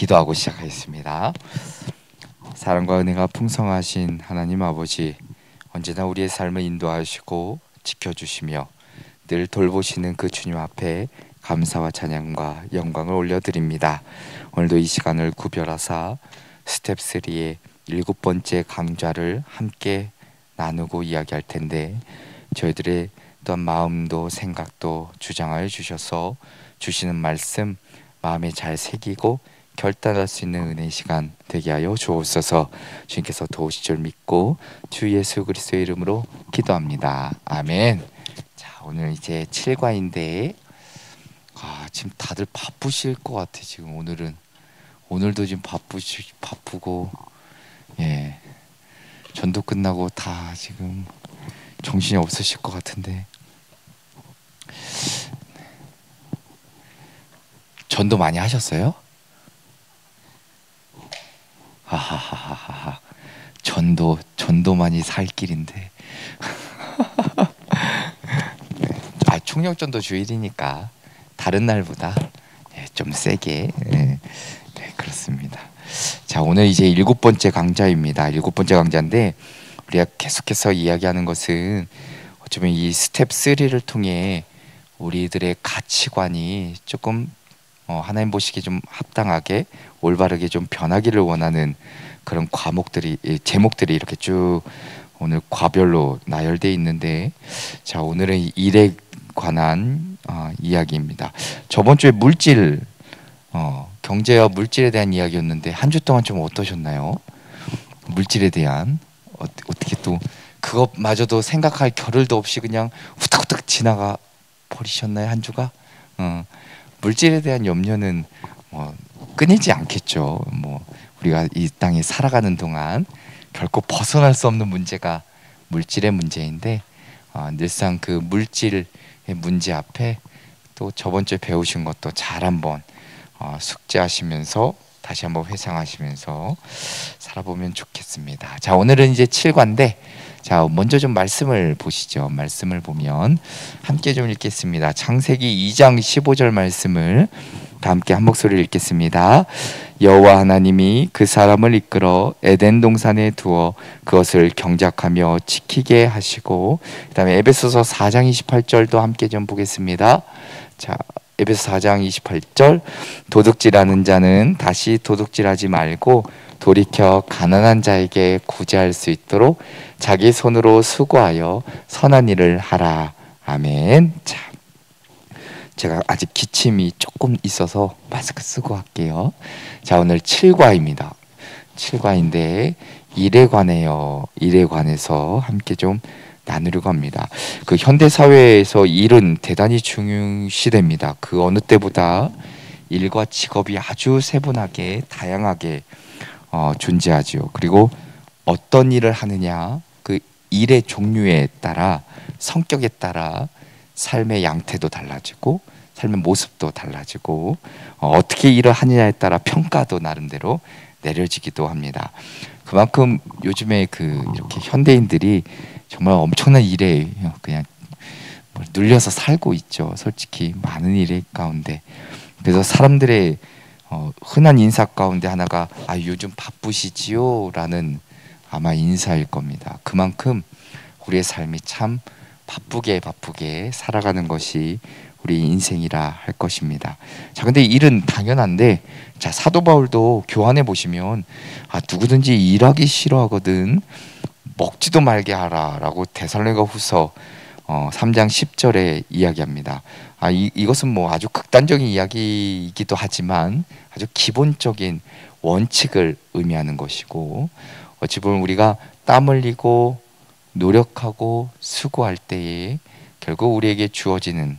기도하고 시작하겠습니다. 사랑과 은혜가 풍성하신 하나님 아버지, 언제나 우리의 삶을 인도하시고 지켜주시며 늘 돌보시는 그 주님 앞에 감사와 찬양과 영광을 올려드립니다. 오늘도 이 시간을 구별하사 스텝 3의 7번째 강좌를 함께 나누고 이야기할 텐데, 저희들의 또한 마음도 생각도 주장하여 주셔서 주시는 말씀 마음에 잘 새기고 결단할 수 있는 은혜의 시간 되게 하여 주옵소서. 주님께서 도우실 줄 믿고 주 예수 그리스도의 이름으로 기도합니다. 아멘. 자, 오늘 이제 7과인데 지금 다들 바쁘실 것 같아. 지금 오늘도 지금 바쁘고, 예, 전도 끝나고 다 지금 정신이 없으실 것 같은데, 전도 많이 하셨어요? 하하하하하. 전도만이 살 길인데. 총력전도 주일이니까 다른 날보다 좀 세게, 네, 그렇습니다. 자, 오늘 이제 7번째 강좌입니다. 7번째 강좌인데, 우리가 계속해서 이야기하는 것은 어쩌면 이 스텝 3를 통해 우리들의 가치관이 조금 하나님 보시기에 좀 합당하게 올바르게 좀 변하기를 원하는 그런 제목들이 이렇게 쭉 오늘 과별로 나열되어 있는데, 자, 오늘은 일에 관한 이야기입니다. 저번 주에 물질, 경제와 물질에 대한 이야기였는데 한 주 동안 좀 어떠셨나요? 물질에 대한 어떻게 또 그것마저도 생각할 겨를도 없이 그냥 후딱후딱 지나가 버리셨나요, 한 주가? 물질에 대한 염려는 끊이지 않겠죠. 우리가 이 땅에 살아가는 동안 결코 벗어날 수 없는 문제가 물질의 문제인데, 늘상 그 물질의 문제 앞에 또 저번 주에 배우신 것도 잘 한번 숙지하시면서 다시 한번 회상하시면서 살아보면 좋겠습니다. 자, 오늘은 이제 7과인데, 자, 먼저 좀 말씀을 보시죠. 말씀을 보면 함께 좀 읽겠습니다. 창세기 2장 15절 말씀을 다 함께 한 목소리를 읽겠습니다. 여호와 하나님이 그 사람을 이끌어 에덴 동산에 두어 그것을 경작하며 지키게 하시고, 그다음에 에베소서 4장 28절도 함께 좀 보겠습니다. 자, 에베소 4장 28절, 도둑질하는 자는 다시 도둑질하지 말고 돌이켜 가난한 자에게 구제할 수 있도록 자기 손으로 수고하여 선한 일을 하라. 아멘. 자, 제가 아직 기침이 조금 있어서 마스크 쓰고 할게요. 자, 오늘 7과입니다. 7과인데 일에 관해서 함께 좀 나누려고 합니다. 그 현대 사회에서 일은 대단히 중요시됩니다. 그 어느 때보다 일과 직업이 아주 세분하게 다양하게 존재하죠. 그리고 어떤 일을 하느냐, 그 일의 종류에 따라, 성격에 따라 삶의 양태도 달라지고 삶의 모습도 달라지고 어떻게 일을 하느냐에 따라 평가도 나름대로 내려지기도 합니다. 그만큼 요즘에 이렇게 현대인들이 정말 엄청난 일에 그냥 눌려서 살고 있죠. 솔직히 많은 일 가운데. 그래서 사람들의 흔한 인사 가운데 하나가 요즘 바쁘시지요? 라는 아마 인사일 겁니다. 그만큼 우리의 삶이 참 바쁘게 살아가는 것이 우리 인생이라 할 것입니다. 자, 근데 일은 당연한데, 자, 사도 바울도 교환해 보시면 누구든지 일하기 싫어하거든 먹지도 말게 하라라고 데살로니가 후서 3장 10절에 이야기합니다. 이것은 아주 극단적인 이야기이기도 하지만 아주 기본적인 원칙을 의미하는 것이고, 어찌 보면 우리가 땀 흘리고 노력하고 수고할 때에 결국 우리에게 주어지는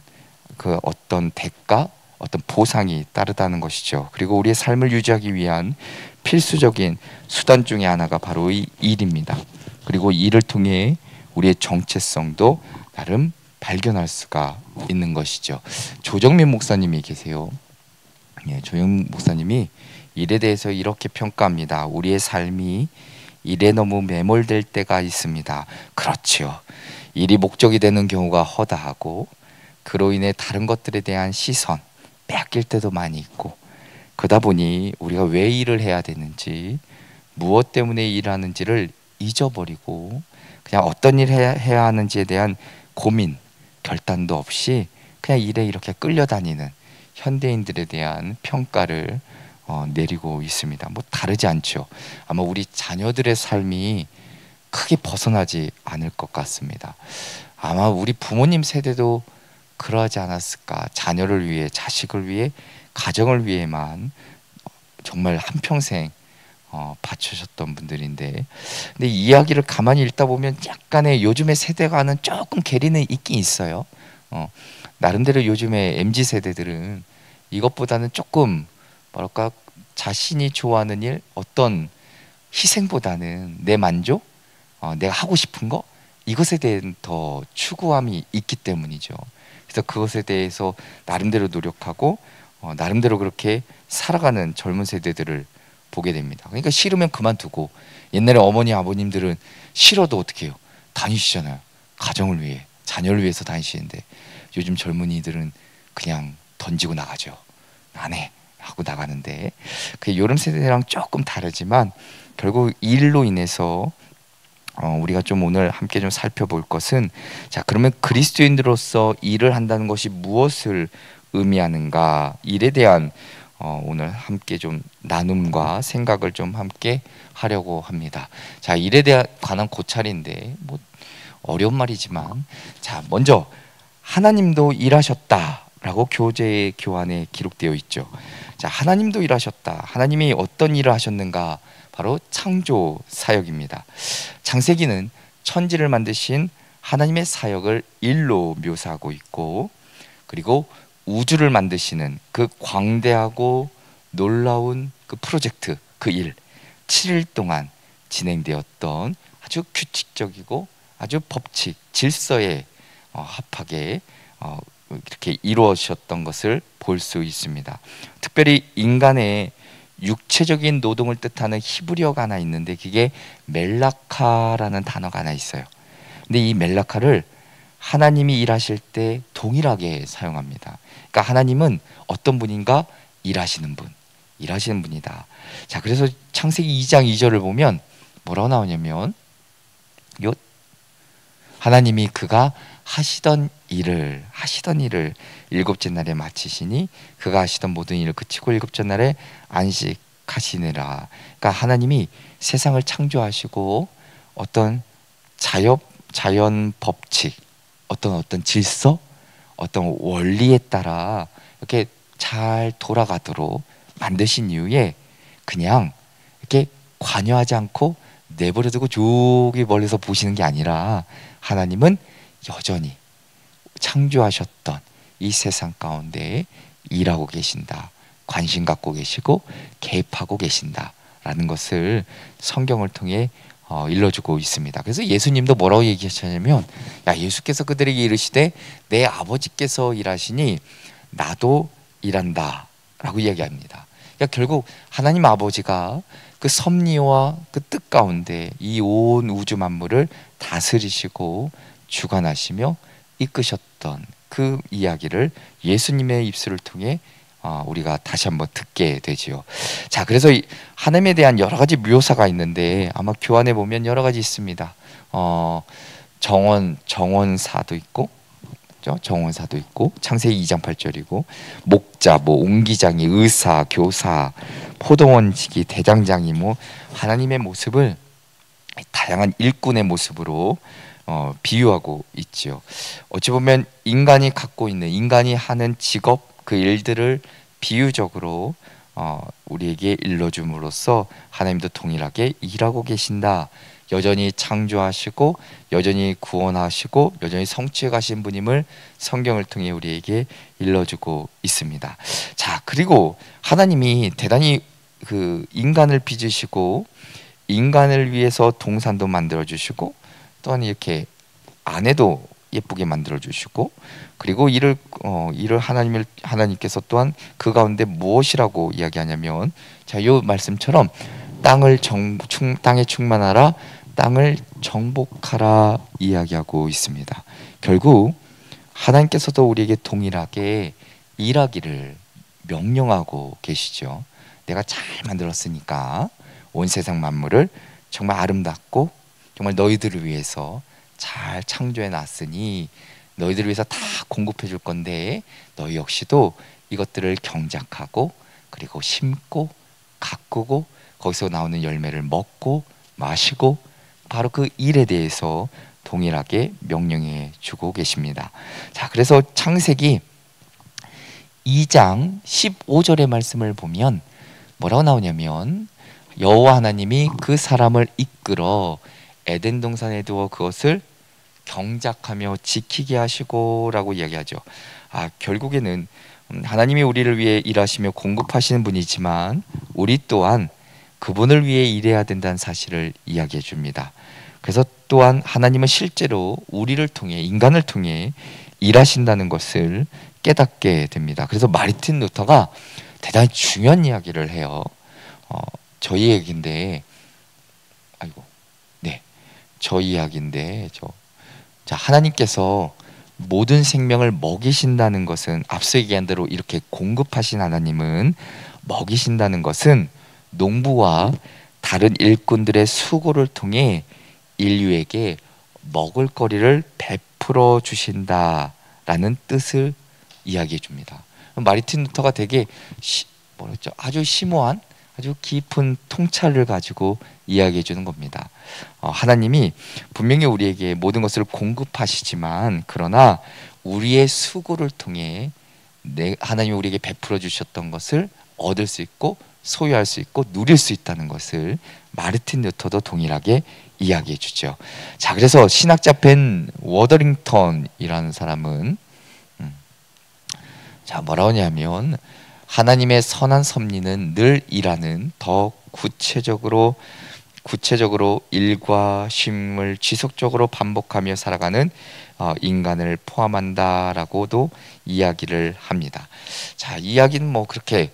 그 어떤 대가, 어떤 보상이 따르다는 것이죠. 그리고 우리의 삶을 유지하기 위한 필수적인 수단 중에 하나가 바로 이 일입니다. 그리고 이를 통해 우리의 정체성도 나름 발견할 수가 있는 것이죠. 조정민 목사님이 계세요. 조정민 목사님이 일에 대해서 이렇게 평가합니다. 우리의 삶이 일에 너무 매몰될 때가 있습니다. 그렇죠. 일이 목적이 되는 경우가 허다하고, 그로 인해 다른 것들에 대한 시선 빼앗길 때도 많이 있고, 그러다 보니 우리가 왜 일을 해야 되는지, 무엇 때문에 일하는지를 잊어버리고 그냥 어떤 일 해야 하는지에 대한 고민, 결단도 없이 그냥 일에 이렇게 끌려다니는 현대인들에 대한 평가를 내리고 있습니다. 뭐 다르지 않죠. 아마 우리 자녀들의 삶이 크게 벗어나지 않을 것 같습니다. 아마 우리 부모님 세대도 그러하지 않았을까. 자녀를 위해, 자식을 위해, 가정을 위해만 정말 한평생 바치셨던 분들인데, 근데 이 이야기를 가만히 읽다 보면 약간의 요즘의 세대와는 조금 괴리는 있긴 있어요. 나름대로 요즘의 MZ 세대들은 이것보다는 조금 뭐랄까, 자신이 좋아하는 일, 어떤 희생보다는 내 만족, 내가 하고 싶은 거, 이것에 대한 더 추구함이 있기 때문이죠. 그래서 그것에 대해서 나름대로 노력하고 나름대로 그렇게 살아가는 젊은 세대들을 보게 됩니다. 그러니까 싫으면 그만두고, 옛날에 어머니 아버님들은 싫어도 어떻게 해요? 다니시잖아요. 가정을 위해, 자녀를 위해서 다니시는데, 요즘 젊은이들은 그냥 던지고 나가죠. 안 해 하고 나가는데, 그 요즘 세대랑 조금 다르지만 결국 이 일로 인해서 우리가 좀 오늘 함께 좀 살펴볼 것은, 자, 그러면 그리스도인으로서 일을 한다는 것이 무엇을 의미하는가, 일에 대한 오늘 함께 좀 나눔과 생각을 좀 함께 하려고 합니다. 자, 일에 대한 관한 고찰인데 뭐 어려운 말이지만, 자, 먼저 하나님도 일하셨다라고 교재 교환에 기록되어 있죠. 자, 하나님도 일하셨다. 하나님이 어떤 일을 하셨는가? 바로 창조 사역입니다. 창세기는 천지를 만드신 하나님의 사역을 일로 묘사하고 있고, 그리고 우주를 만드시는 그 광대하고 놀라운 그 프로젝트, 그 일, 7일 동안 진행되었던 아주 규칙적이고 아주 법칙, 질서에 합하게 이렇게 이루어졌던 것을 볼 수 있습니다. 특별히 인간의 육체적인 노동을 뜻하는 히브리어가 하나 있는데, 그게 멜라카라는 단어가 하나 있어요. 근데 이 멜라카를 하나님이 일하실 때 동일하게 사용합니다. 그러니까 하나님은 어떤 분인가? 일하시는 분, 일하시는 분이다. 자, 그래서 창세기 2장 2절을 보면 뭐라고 나오냐면, 요 하나님이 그가 하시던 일을 일곱째 날에 마치시니 그가 하시던 모든 일을 그치고 일곱째 날에 안식하시니라. 그러니까 하나님이 세상을 창조하시고 어떤 자연 법칙, 어떤 질서, 어떤 원리에 따라 이렇게 잘 돌아가도록 만드신 이후에 그냥 이렇게 관여하지 않고 내버려두고 저기 멀리서 보시는 게 아니라, 하나님은 여전히 창조하셨던 이 세상 가운데 일하고 계신다, 관심 갖고 계시고 개입하고 계신다라는 것을 성경을 통해 일러주고 있습니다. 그래서 예수님도 뭐라고 얘기하셨냐면, 야, 예수께서 그들에게 이르시되 내 아버지께서 일하시니 나도 일한다 라고 이야기합니다. 그러니까 결국 하나님 아버지가 그 섭리와 그 뜻 가운데 이 온 우주 만물을 다스리시고 주관하시며 이끄셨던 그 이야기를 예수님의 입술을 통해 우리가 다시 한번 듣게 되지요. 자, 그래서 하나님에 대한 여러 가지 묘사가 있는데, 아마 교환에 보면 여러 가지 있습니다. 정원사도 있고, 정원사도 있고, 창세기 2장 8절이고, 목자, 뭐 옹기장이, 의사, 교사, 포도원지기, 대장장이, 뭐 하나님의 모습을 다양한 일꾼의 모습으로 비유하고 있지요. 어찌 보면 인간이 갖고 있는, 인간이 하는 직업, 그 일들을 비유적으로 우리에게 일러줌으로써 하나님도 동일하게 일하고 계신다, 여전히 창조하시고 여전히 구원하시고 여전히 성취해 가신 분임을 성경을 통해 우리에게 일러주고 있습니다. 자, 그리고 하나님이 대단히 그 인간을 빚으시고 인간을 위해서 동산도 만들어 주시고, 또한 이렇게 아내도 예쁘게 만들어 주시고, 그리고 이를 하나님께서 또한 그 가운데 무엇이라고 이야기하냐면, 자, 요 말씀처럼 땅에 충만하라, 땅을 정복하라 이야기하고 있습니다. 결국 하나님께서도 우리에게 동일하게 일하기를 명령하고 계시죠. 내가 잘 만들었으니까 온 세상 만물을 정말 아름답고 정말 너희들을 위해서 잘 창조해 놨으니 너희들을 위해서 다 공급해 줄 건데 너희 역시도 이것들을 경작하고 그리고 심고 가꾸고 거기서 나오는 열매를 먹고 마시고 바로 그 일에 대해서 동일하게 명령해 주고 계십니다. 자, 그래서 창세기 2장 15절의 말씀을 보면 뭐라고 나오냐면 여호와 하나님이 그 사람을 이끌어 에덴 동산에 두어 그것을 경작하며 지키게 하시고라고 이야기하죠. 결국에는 하나님이 우리를 위해 일하시며 공급하시는 분이지만 우리 또한 그분을 위해 일해야 된다는 사실을 이야기해 줍니다. 그래서 또한 하나님은 실제로 우리를 통해 인간을 통해 일하신다는 것을 깨닫게 됩니다. 그래서 마르틴 루터가 대단히 중요한 이야기를 해요. 저희 얘기인데 저희 이야기인데 자, 하나님께서 모든 생명을 먹이신다는 것은 앞서 얘기한 대로 이렇게 공급하신 하나님은 먹이신다는 것은 농부와 다른 일꾼들의 수고를 통해 인류에게 먹을거리를 베풀어 주신다라는 뜻을 이야기해 줍니다. 마르틴 루터가 되게 아주 심오한 아주 깊은 통찰을 가지고 이야기해 주는 겁니다. 하나님이 분명히 우리에게 모든 것을 공급하시지만 그러나 우리의 수고를 통해 하나님이 우리에게 베풀어 주셨던 것을 얻을 수 있고 소유할 수 있고 누릴 수 있다는 것을 마르틴 루터도 동일하게 이야기해 주죠. 자, 그래서 신학자 벤 워더링턴이라는 사람은 뭐라 하냐면 하나님의 선한 섭리는 늘 일하는 더 구체적으로 일과 쉼을 지속적으로 반복하며 살아가는 인간을 포함한다라고도 이야기를 합니다. 자, 이 이야기는 그렇게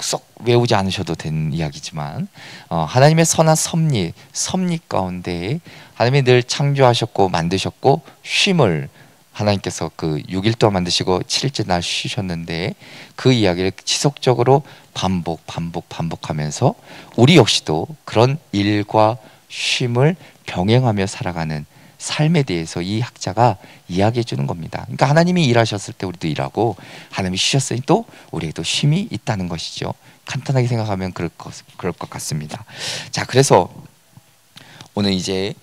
썩 외우지 않으셔도 되는 이야기지만 하나님의 선한 섭리 가운데 하나님이 늘 창조하셨고 만드셨고 쉼을 하나님께서 그 6일 동안 만드시고 7일째 날 쉬셨는데 그 이야기를 지속적으로 반복하면서 우리 역시도 그런 일과 쉼을 병행하며 살아가는 삶에 대해서 이 학자가 이야기해 주는 겁니다. 그러니까 하나님이 일하셨을 때 우리도 일하고 하나님이 쉬셨으니 또 우리에게도 쉼이 있다는 것이죠. 간단하게 생각하면 그럴 것 같습니다. 자, 그래서 오늘 이제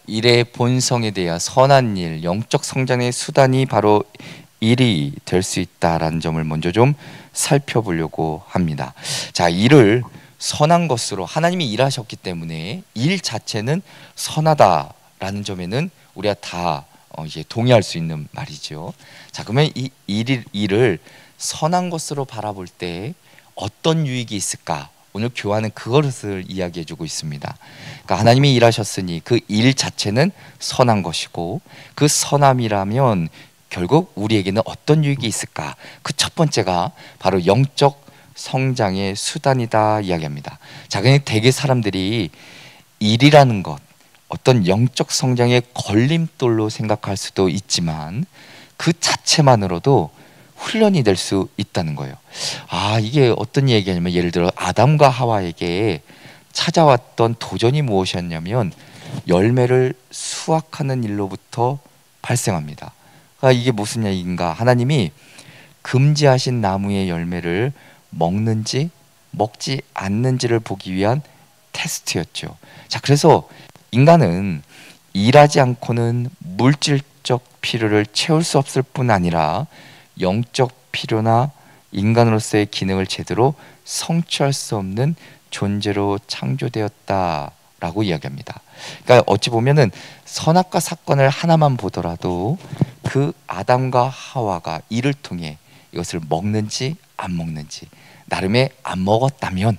일의 본성에 대한 선한 일, 영적 성장의 수단이 바로 일이 될 수 있다라는 점을 먼저 좀 살펴보려고 합니다. 자, 일을 선한 것으로 하나님이 일하셨기 때문에 일 자체는 선하다라는 점에는 우리가 다 이제 동의할 수 있는 말이죠. 자, 그러면 이 일을 선한 것으로 바라볼 때 어떤 유익이 있을까? 오늘 교환은 그것을 이야기해주고 있습니다. 그러니까 하나님이 일하셨으니 그 일 자체는 선한 것이고 그 선함이라면 결국 우리에게는 어떤 유익이 있을까? 그 첫 번째가 바로 영적 성장의 수단이다 이야기합니다. 자, 그냥 대개 사람들이 일이라는 것, 어떤 영적 성장의 걸림돌로 생각할 수도 있지만 그 자체만으로도 훈련이 될 수 있다는 거예요. 이게 어떤 얘기냐면 예를 들어 아담과 하와에게 찾아왔던 도전이 무엇이었냐면 열매를 수확하는 일로부터 발생합니다. 그러니까 이게 무슨 얘기인가? 하나님이 금지하신 나무의 열매를 먹는지 먹지 않는지를 보기 위한 테스트였죠. 자, 그래서 인간은 일하지 않고는 물질적 필요를 채울 수 없을 뿐 아니라 영적 필요나 인간으로서의 기능을 제대로 성취할 수 없는 존재로 창조되었다라고 이야기합니다. 그러니까 어찌 보면은 선악과 사건을 하나만 보더라도 그 아담과 하와가 이를 통해 이것을 먹는지 안 먹는지 나름의 안 먹었다면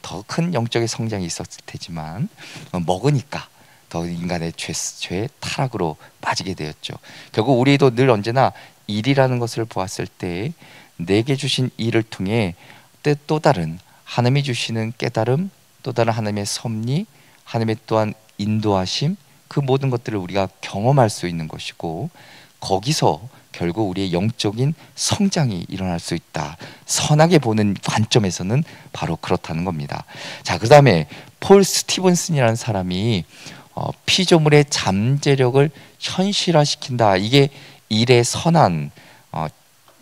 더 큰 영적인 성장이 있었을 테지만 먹으니까 더 인간의 죄 타락으로 빠지게 되었죠. 결국 우리도 늘 언제나 일이라는 것을 보았을 때 내게 주신 일을 통해 또 다른 하나님이 주시는 깨달음, 또 다른 하나님의 섭리, 하나님의 또한 인도하심, 그 모든 것들을 우리가 경험할 수 있는 것이고 거기서 결국 우리의 영적인 성장이 일어날 수 있다. 선하게 보는 관점에서는 바로 그렇다는 겁니다. 자, 그 다음에 폴 스티븐슨이라는 사람이 피조물의 잠재력을 현실화시킨다. 이게 일의 선한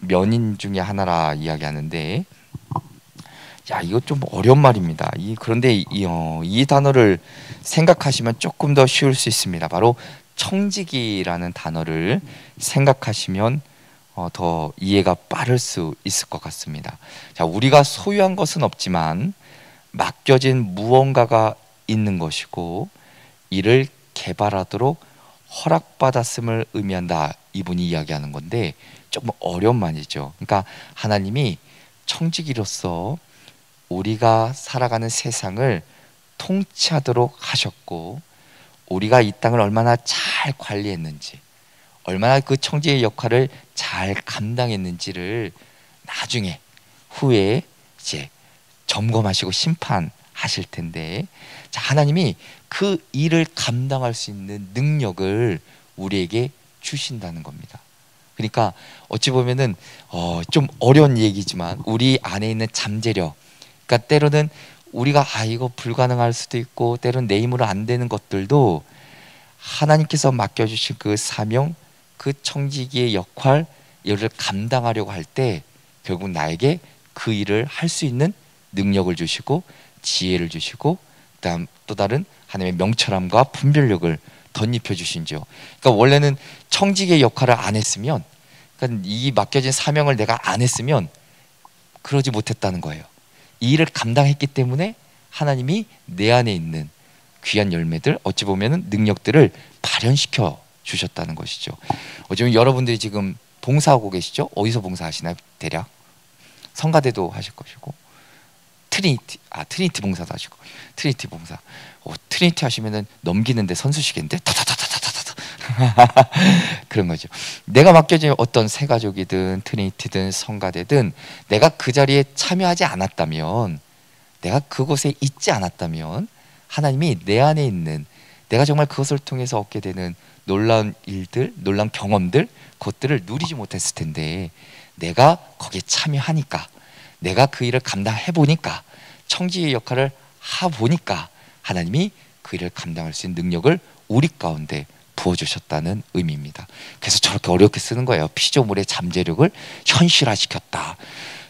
면인 중에 하나라 이야기하는데, 야, 이거 좀 어려운 말입니다. 그런데 이 단어를 생각하시면 조금 더 쉬울 수 있습니다. 바로 청지기라는 단어를 생각하시면 더 이해가 빠를 수 있을 것 같습니다. 자, 우리가 소유한 것은 없지만 맡겨진 무언가가 있는 것이고 이를 개발하도록 허락받았음을 의미한다. 이분이 이야기하는 건데 조금 어려운 말이죠. 그러니까 하나님이 청지기로서 우리가 살아가는 세상을 통치하도록 하셨고, 우리가 이 땅을 얼마나 잘 관리했는지, 얼마나 그 청지의 역할을 잘 감당했는지를 나중에 후에 이제 점검하시고 심판하실 텐데, 자, 하나님이 그 일을 감당할 수 있는 능력을 우리에게 주신다는 겁니다. 그러니까 어찌 보면은 좀 어려운 얘기지만 우리 안에 있는 잠재력, 그러니까 때로는 우리가 이거 불가능할 수도 있고 때로는 내 힘으로 안 되는 것들도 하나님께서 맡겨주신 그 사명, 그 청지기의 역할, 이를 감당하려고 할 때 결국 나에게 그 일을 할 수 있는 능력을 주시고 지혜를 주시고 그다음 또 다른 하나님의 명철함과 분별력을 덧입혀 주신죠. 그러니까 원래는 청지기의 역할을 안 했으면, 그러니까 이 맡겨진 사명을 내가 안 했으면 그러지 못했다는 거예요. 이 일을 감당했기 때문에 하나님이 내 안에 있는 귀한 열매들, 어찌 보면은 능력들을 발현시켜 주셨다는 것이죠. 어쩌면 여러분들이 지금 봉사하고 계시죠? 어디서 봉사하시나요? 대략 성가대도 하실 것이고 트리니티 봉사도 하시고 트리니티 봉사. 트리니티 하시면은 넘기는데 선수시겠는데 타타타타타타타 그런 거죠. 내가 맡겨진 어떤 새가족이든 트리니티든 성가대든 내가 그 자리에 참여하지 않았다면, 내가 그곳에 있지 않았다면 하나님이 내 안에 있는, 내가 정말 그것을 통해서 얻게 되는 놀라운 일들, 놀라운 경험들, 그것들을 누리지 못했을 텐데, 내가 거기에 참여하니까, 내가 그 일을 감당해 보니까, 청지의 역할을 해보니까 하나님이 그 일을 감당할 수 있는 능력을 우리 가운데 부어주셨다는 의미입니다. 그래서 저렇게 어렵게 쓰는 거예요. 피조물의 잠재력을 현실화시켰다.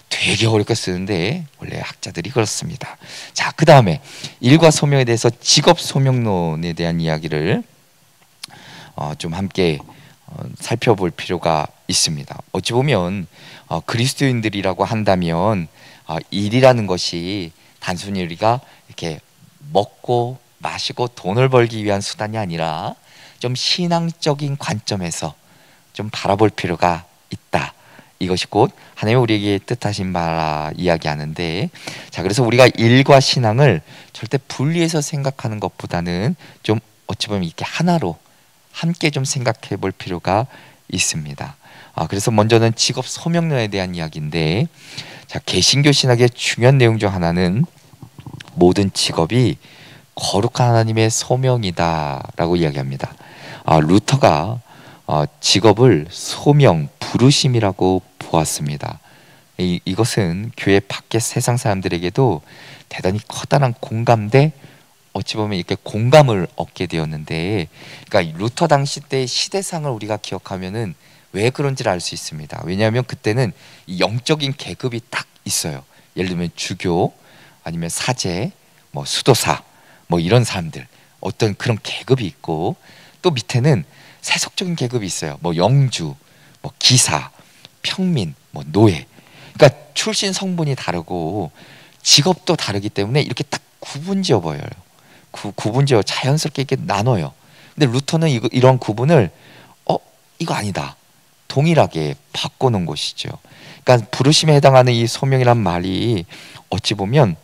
되게 어렵게 쓰는데 원래 학자들이 그렇습니다. 자, 그 다음에 일과 소명에 대해서 직업 소명론에 대한 이야기를 좀 함께 살펴볼 필요가 있습니다. 어찌 보면 그리스도인들이라고 한다면 일이라는 것이 단순히 우리가 이렇게 먹고 마시고 돈을 벌기 위한 수단이 아니라 좀 신앙적인 관점에서 좀 바라볼 필요가 있다. 이것이 곧 하나님이 우리에게 뜻하신 바라 이야기하는데, 자, 그래서 우리가 일과 신앙을 절대 분리해서 생각하는 것보다는 좀 어찌 보면 이렇게 하나로 함께 좀 생각해 볼 필요가 있습니다. 그래서 먼저는 직업 소명론에 대한 이야기인데, 자, 개신교 신학의 중요한 내용 중 하나는 모든 직업이 거룩한 하나님의 소명이다라고 이야기합니다. 루터가 직업을 소명, 부르심이라고 보았습니다. 이것은 교회 밖의 세상 사람들에게도 대단히 커다란 공감대, 어찌 보면 이렇게 공감을 얻게 되었는데, 그러니까 루터 당시 때 시대상을 우리가 기억하면은 왜 그런지를 알 수 있습니다. 왜냐하면 그때는 이 영적인 계급이 딱 있어요. 예를 들면 주교, 아니면 사제, 뭐 수도사, 뭐 이런 사람들, 어떤 그런 계급이 있고, 또 밑에는 세속적인 계급이 있어요. 뭐 영주, 뭐 기사, 평민, 뭐 노예. 그러니까 출신 성분이 다르고 직업도 다르기 때문에 이렇게 딱 구분지어 보여요. 구분지어 자연스럽게 이렇게 나눠요. 근데 루터는 이런 구분을 이거 아니다, 동일하게 바꿔놓은 것이죠. 그러니까 부르심에 해당하는 이 소명이란 말이 어찌 보면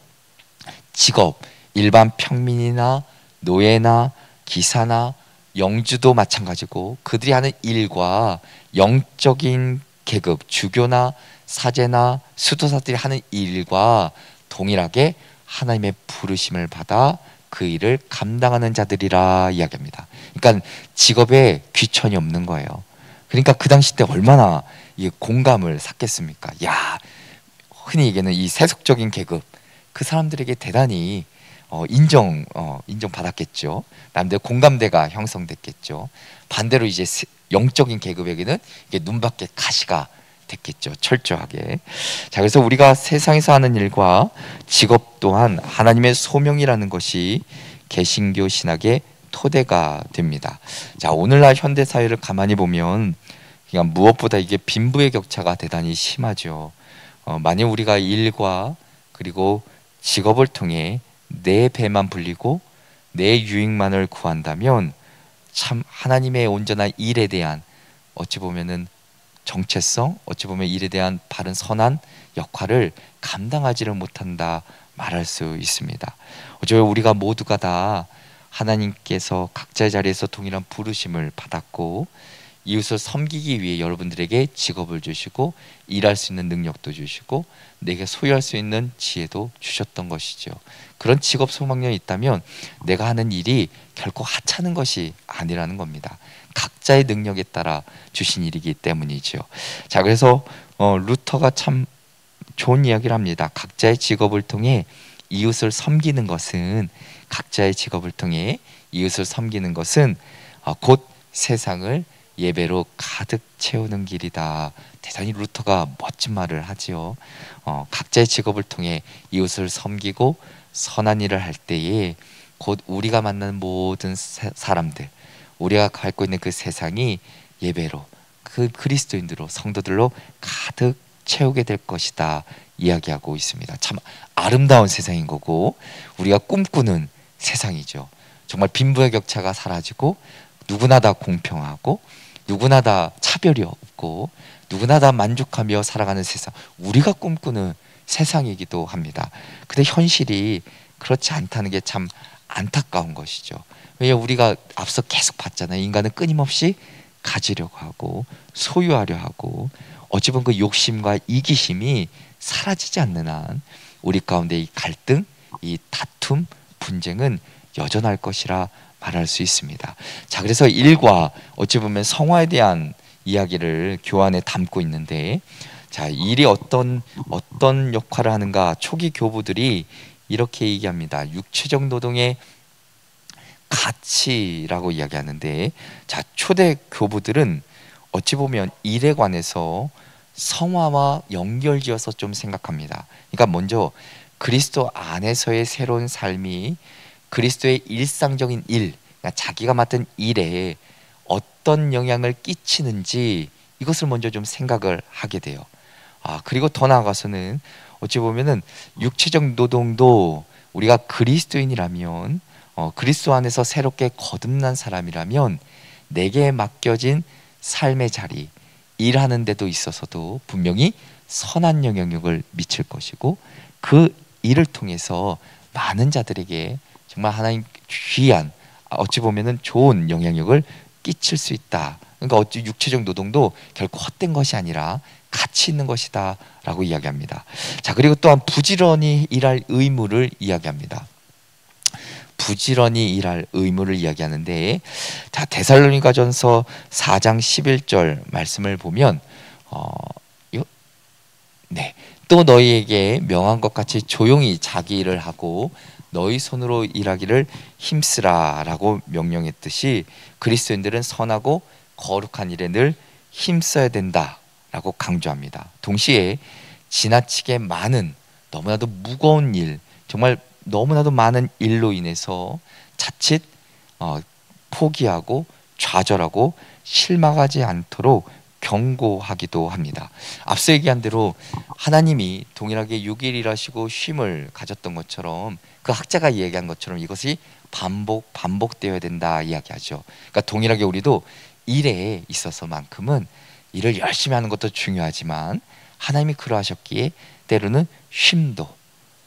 직업, 일반 평민이나 노예나 기사나 영주도 마찬가지고 그들이 하는 일과 영적인 계급, 주교나 사제나 수도사들이 하는 일과 동일하게 하나님의 부르심을 받아 그 일을 감당하는 자들이라 이야기합니다. 그러니까 직업에 귀천이 없는 거예요. 그러니까 그 당시 때 얼마나 이 공감을 샀겠습니까? 야, 흔히 얘기하는 이 세속적인 계급, 그 사람들에게 대단히 인정받았겠죠. 남들 공감대가 형성됐겠죠. 반대로 이제 영적인 계급에게는 이게 눈밖에 가시가 됐겠죠. 철저하게. 자, 그래서 우리가 세상에서 하는 일과 직업 또한 하나님의 소명이라는 것이 개신교 신학의 토대가 됩니다. 자, 오늘날 현대 사회를 가만히 보면 그냥 무엇보다 이게 빈부의 격차가 대단히 심하죠. 만약 우리가 일과 그리고 직업을 통해 내 배만 불리고 내 유익만을 구한다면 참 하나님의 온전한 일에 대한 어찌 보면은 정체성, 어찌 보면 일에 대한 바른 선한 역할을 감당하지를 못한다 말할 수 있습니다. 어쩌면 우리가 모두가 다 하나님께서 각자의 자리에서 동일한 부르심을 받았고 이웃을 섬기기 위해 여러분들에게 직업을 주시고 일할 수 있는 능력도 주시고 내게 소유할 수 있는 지혜도 주셨던 것이죠. 그런 직업 소망력이 있다면 내가 하는 일이 결코 하찮은 것이 아니라는 겁니다. 각자의 능력에 따라 주신 일이기 때문이죠. 자, 그래서 루터가 참 좋은 이야기를 합니다. 각자의 직업을 통해 이웃을 섬기는 것은 곧 세상을 예배로 가득 채우는 길이다. 대단히 루터가 멋진 말을 하지요. 각자의 직업을 통해 이웃을 섬기고 선한 일을 할 때에 곧 우리가 만나는 모든 사람들, 우리가 갖고 있는 그 세상이 예배로, 그 그리스도인들로, 성도들로 가득 채우게 될 것이다 이야기하고 있습니다. 참 아름다운 세상인 거고 우리가 꿈꾸는 세상이죠. 정말 빈부의 격차가 사라지고 누구나 다 공평하고 누구나 다 차별이 없고 누구나 다 만족하며 살아가는 세상, 우리가 꿈꾸는 세상이기도 합니다. 근데 현실이 그렇지 않다는 게 참 안타까운 것이죠. 왜냐하면 우리가 앞서 계속 봤잖아요. 인간은 끊임없이 가지려고 하고 소유하려 하고 어찌 보면 그 욕심과 이기심이 사라지지 않는 한 우리 가운데 이 갈등, 이 다툼, 분쟁은 여전할 것이라 말할 수 있습니다. 자, 그래서 일과 어찌 보면 성화에 대한 이야기를 교환에 담고 있는데, 자, 일이 어떤 역할을 하는가 초기 교부들이 이렇게 얘기합니다. 육체적 노동의 가치라고 이야기하는데, 자, 초대 교부들은 어찌 보면 일에 관해서 성화와 연결지어서 좀 생각합니다. 그러니까 먼저 그리스도 안에서의 새로운 삶이 그리스도의 일상적인 일, 그러니까 자기가 맡은 일에 어떤 영향을 끼치는지 이것을 먼저 좀 생각을 하게 돼요. 그리고 더 나아가서는 어찌 보면은 육체적 노동도 우리가 그리스도인이라면 그리스도 안에서 새롭게 거듭난 사람이라면 내게 맡겨진 삶의 자리, 일하는 데도 있어서도 분명히 선한 영향력을 미칠 것이고 그 일을 통해서 많은 자들에게 정말 하나님 귀한 어찌 보면은 좋은 영향력을 끼칠 수 있다. 그러니까 어찌 육체적 노동도 결코 헛된 것이 아니라 가치 있는 것이다 라고 이야기합니다. 자, 그리고 또한 부지런히 일할 의무를 이야기합니다. 부지런히 일할 의무를 이야기하는데, 자, 데살로니가전서 4장 11절 말씀을 보면 또 너희에게 명한 것 같이 조용히 자기 일을 하고 너희 손으로 일하기를 힘쓰라 라고 명령했듯이 그리스도인들은 선하고 거룩한 일에 늘 힘써야 된다 라고 강조합니다. 동시에 지나치게 많은 너무나도 무거운 일, 정말 너무나도 많은 일로 인해서 자칫 포기하고 좌절하고 실망하지 않도록 경고하기도 합니다. 앞서 얘기한 대로 하나님이 동일하게 6일 일하시고 쉼을 가졌던 것처럼 그 학자가 얘기한 것처럼 이것이 반복되어야 된다 이야기하죠. 그러니까 동일하게 우리도 일에 있어서만큼은 일을 열심히 하는 것도 중요하지만 하나님이 그러하셨기에 때로는 쉼도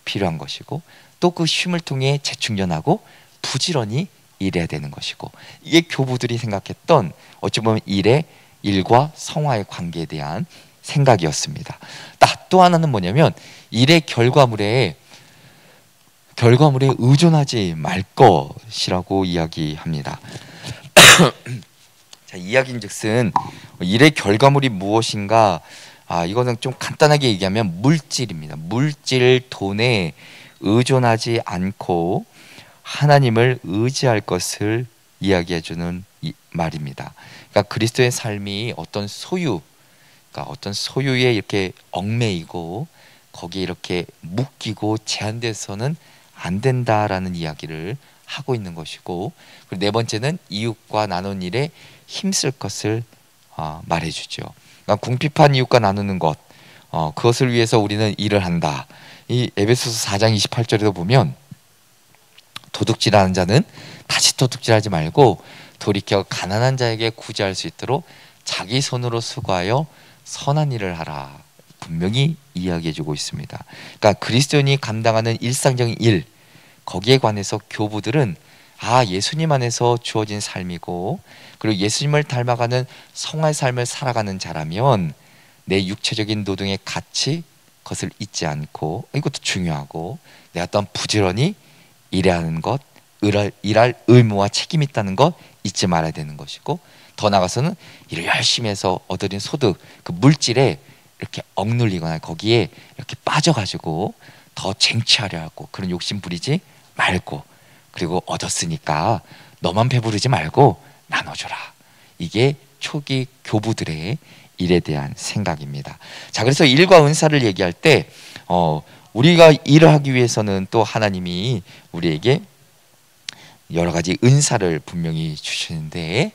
필요한 것이고 또 그 쉼을 통해 재충전하고 부지런히 일해야 되는 것이고, 이게 교부들이 생각했던 어찌 보면 일과 성화의 관계에 대한 생각이었습니다. 또 하나는 뭐냐면 일의 결과물에 의존하지 말 것이라고 이야기합니다. 자, 이야기인즉슨 일의 결과물이 무엇인가? 이거는 좀 간단하게 얘기하면 물질입니다. 물질, 돈에 의존하지 않고 하나님을 의지할 것을 이야기해주는 말입니다. 그러니까 그리스도의 삶이 어떤 소유, 그러니까 어떤 소유에 이렇게 얽매이고 거기에 이렇게 묶이고 제한돼서는 안 된다라는 이야기를 하고 있는 것이고, 그리고 네 번째는 이웃과 나눈 일에 힘쓸 것을 말해주죠. 그러니까 궁핍한 이웃과 나누는 것, 그것을 위해서 우리는 일을 한다. 이 에베소서 4장 28절에도 보면 도둑질하는 자는 다시 도둑질하지 말고 돌이켜 가난한 자에게 구제할 수 있도록 자기 손으로 수고하여 선한 일을 하라. 분명히 이야기해주고 있습니다. 그러니까 그리스도인이 감당하는 일상적인 일, 거기에 관해서 교부들은 예수님 안에서 주어진 삶이고, 그리고 예수님을 닮아가는 성화의 삶을 살아가는 자라면 내 육체적인 노동의 가치, 그것을 잊지 않고, 이것도 중요하고, 내가 또한 부지런히 일해야 하는 것, 일할 의무와 책임이 있다는 것 잊지 말아야 되는 것이고, 더 나아가서는 일을 열심히 해서 얻어진 소득, 그 물질에 이렇게 억눌리거나 거기에 이렇게 빠져가지고 더 쟁취하려 하고 그런 욕심 부리지 말고, 그리고 얻었으니까 너만 배부르지 말고 나눠줘라. 이게 초기 교부들의 일에 대한 생각입니다. 자, 그래서 일과 은사를 얘기할 때 우리가 일을 하기 위해서는 또 하나님이 우리에게 여러 가지 은사를 분명히 주시는데,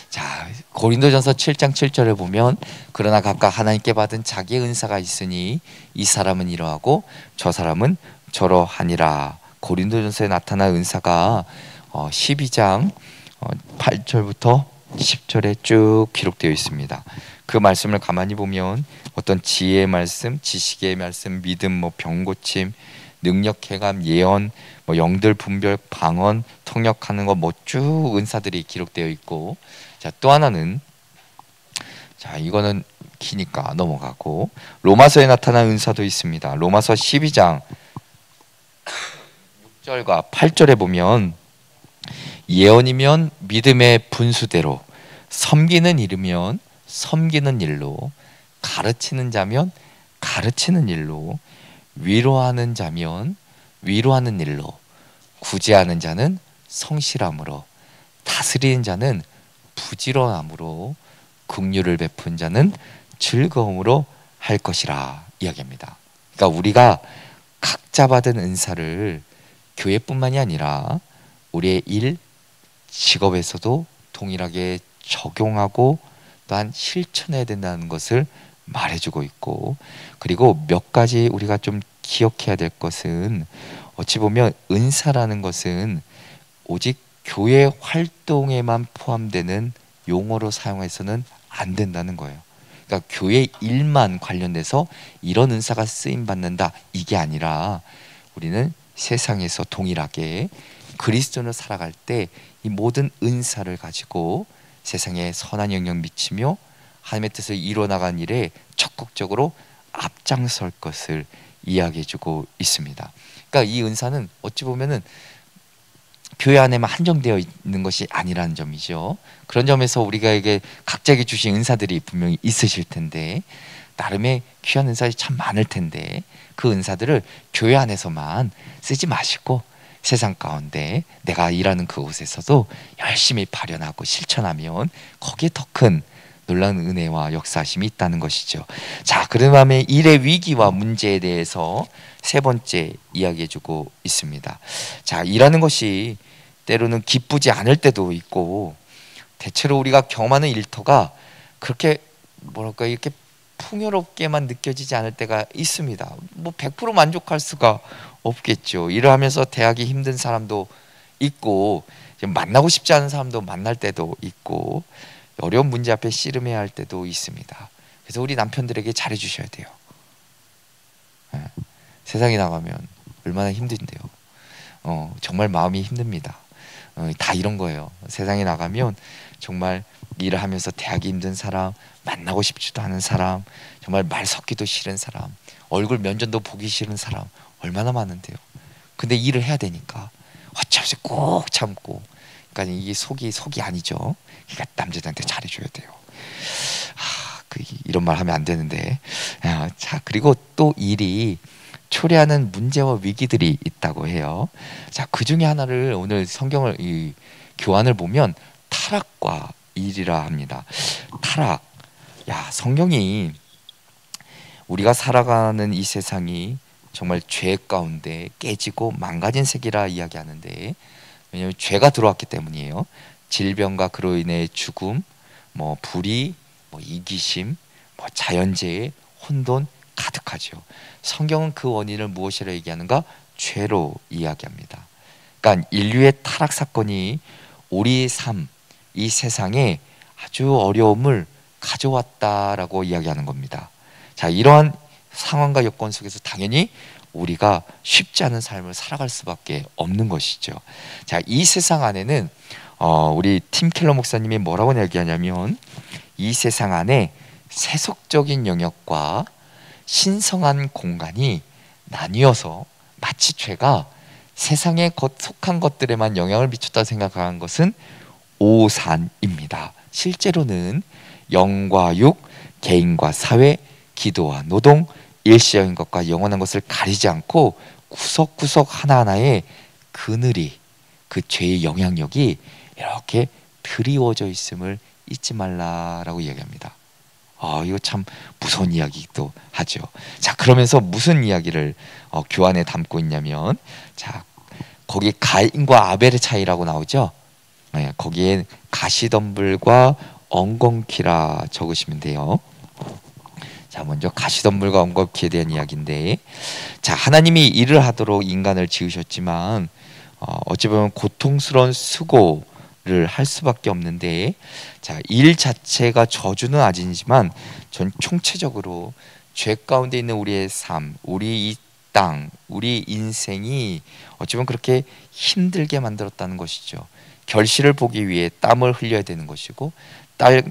자, 고린도전서 7장 7절에 보면 그러나 각각 하나님께 받은 자기의 은사가 있으니 이 사람은 이러하고 저 사람은 저러하니라. 고린도전서에 나타난 은사가 12장 8절부터 10절에 쭉 기록되어 있습니다. 그 말씀을 가만히 보면 어떤 지혜의 말씀, 지식의 말씀, 믿음, 병고침, 능력, 해감, 예언, 영들 분별, 방언, 통역하는 거 쭉 은사들이 기록되어 있고, 자, 또 하나는, 자, 이거는 기니까 넘어가고, 로마서에 나타난 은사도 있습니다. 로마서 12장 6절과 8절에 보면 예언이면 믿음의 분수대로, 섬기는 일이면 섬기는 일로, 가르치는 자면 가르치는 일로, 위로하는 자면 위로하는 일로, 구제하는 자는 성실함으로, 다스리는 자는 부지런함으로, 긍휼을 베푼 자는 즐거움으로 할 것이라 이야기합니다. 그러니까 우리가 각자 받은 은사를 교회뿐만이 아니라 우리의 일, 직업에서도 동일하게 적용하고 또한 실천해야 된다는 것을 말해주고 있고, 그리고 몇 가지 우리가 좀 기억해야 될 것은, 어찌 보면 은사라는 것은 오직 교회 활동에만 포함되는 용어로 사용해서는 안 된다는 거예요. 그러니까 교회 일만 관련돼서 이런 은사가 쓰임 받는다, 이게 아니라 우리는 세상에서 동일하게 그리스도로 살아갈 때 이 모든 은사를 가지고 세상에 선한 영향 미치며 하나님의 뜻을 이루어나간 일에 적극적으로 앞장설 것을 이야기해주고 있습니다. 그러니까 이 은사는 어찌 보면은 교회 안에만 한정되어 있는 것이 아니라는 점이죠. 그런 점에서 우리가 각자에게 주신 은사들이 분명히 있으실 텐데, 나름의 귀한 은사들이 참 많을 텐데, 그 은사들을 교회 안에서만 쓰지 마시고 세상 가운데 내가 일하는 그곳에서도 열심히 발현하고 실천하면 거기에 더 큰 놀라운 은혜와 역사심이 있다는 것이죠. 자, 그런 다음에 일의 위기와 문제에 대해서 세 번째 이야기해주고 있습니다. 자, 일하는 것이 때로는 기쁘지 않을 때도 있고, 대체로 우리가 경험하는 일터가 그렇게 이렇게 풍요롭게만 느껴지지 않을 때가 있습니다. 100% 만족할 수가 없겠죠. 일을 하면서 대하기 힘든 사람도 있고, 만나고 싶지 않은 사람도 만날 때도 있고, 어려운 문제 앞에 씨름해야 할 때도 있습니다. 그래서 우리 남편들에게 잘해주셔야 돼요. 세상에 나가면 얼마나 힘든데요. 정말 마음이 힘듭니다. 다 이런 거예요. 세상에 나가면 정말 일을 하면서 대하기 힘든 사람, 만나고 싶지도 않은 사람, 정말 말 섞기도 싫은 사람, 얼굴 면전도 보기 싫은 사람 얼마나 많은데요. 근데 일을 해야 되니까 어쩔 수 없이 꼭 참고, 그러니까 이게 속이 아니죠. 그러니까 남자들한테 잘해줘야 돼요. 이런 말 하면 안 되는데. 자, 그리고 또 일이 초래하는 문제와 위기들이 있다고 해요. 자, 그 중에 하나를 오늘 성경을 이 교환을 보면 타락과 일이라 합니다. 타락. 야, 성경이 우리가 살아가는 이 세상이 정말 죄 가운데 깨지고 망가진 세계라 이야기하는데, 왜냐하면 죄가 들어왔기 때문이에요. 질병과 그로 인해 죽음, 뭐 불의, 뭐 이기심, 뭐 자연재해, 혼돈 가득하죠. 성경은 그 원인을 무엇이라 얘기하는가? 죄로 이야기합니다. 그러니까 인류의 타락 사건이 우리의 삶, 이 세상에 아주 어려움을 가져왔다라고 이야기하는 겁니다. 자, 이러한 상황과 여건 속에서 당연히 우리가 쉽지 않은 삶을 살아갈 수밖에 없는 것이죠. 자, 이 세상 안에는 우리 팀 켈러 목사님이 뭐라고 얘기하냐면, 이 세상 안에 세속적인 영역과 신성한 공간이 나뉘어서 마치 죄가 세상에 속한 것들에만 영향을 미쳤다 생각하는 것은 오산입니다. 실제로는 영과 육, 개인과 사회, 기도와 노동, 일시적인 것과 영원한 것을 가리지 않고 구석구석 하나하나에 그늘이, 그 죄의 영향력이 이렇게 드리워져 있음을 잊지 말라라고 이야기합니다. 이거 참 무서운 이야기도 하죠. 자, 그러면서 무슨 이야기를 교환에 담고 있냐면, 자, 거기 가인과 아벨의 차이라고 나오죠. 네, 거기에 가시덤불과 엉겅퀴라 적으시면 돼요. 자, 먼저 가시덤불과 엉겅퀴에 대한 이야기인데, 자, 하나님이 일을 하도록 인간을 지으셨지만 어찌 보면 고통스러운 수고를 할 수밖에 없는데, 자, 일 자체가 저주는 아니지만 전 총체적으로 죄 가운데 있는 우리의 삶, 우리 이 땅, 우리 인생이 어찌 보면 그렇게 힘들게 만들었다는 것이죠. 결실을 보기 위해 땀을 흘려야 되는 것이고,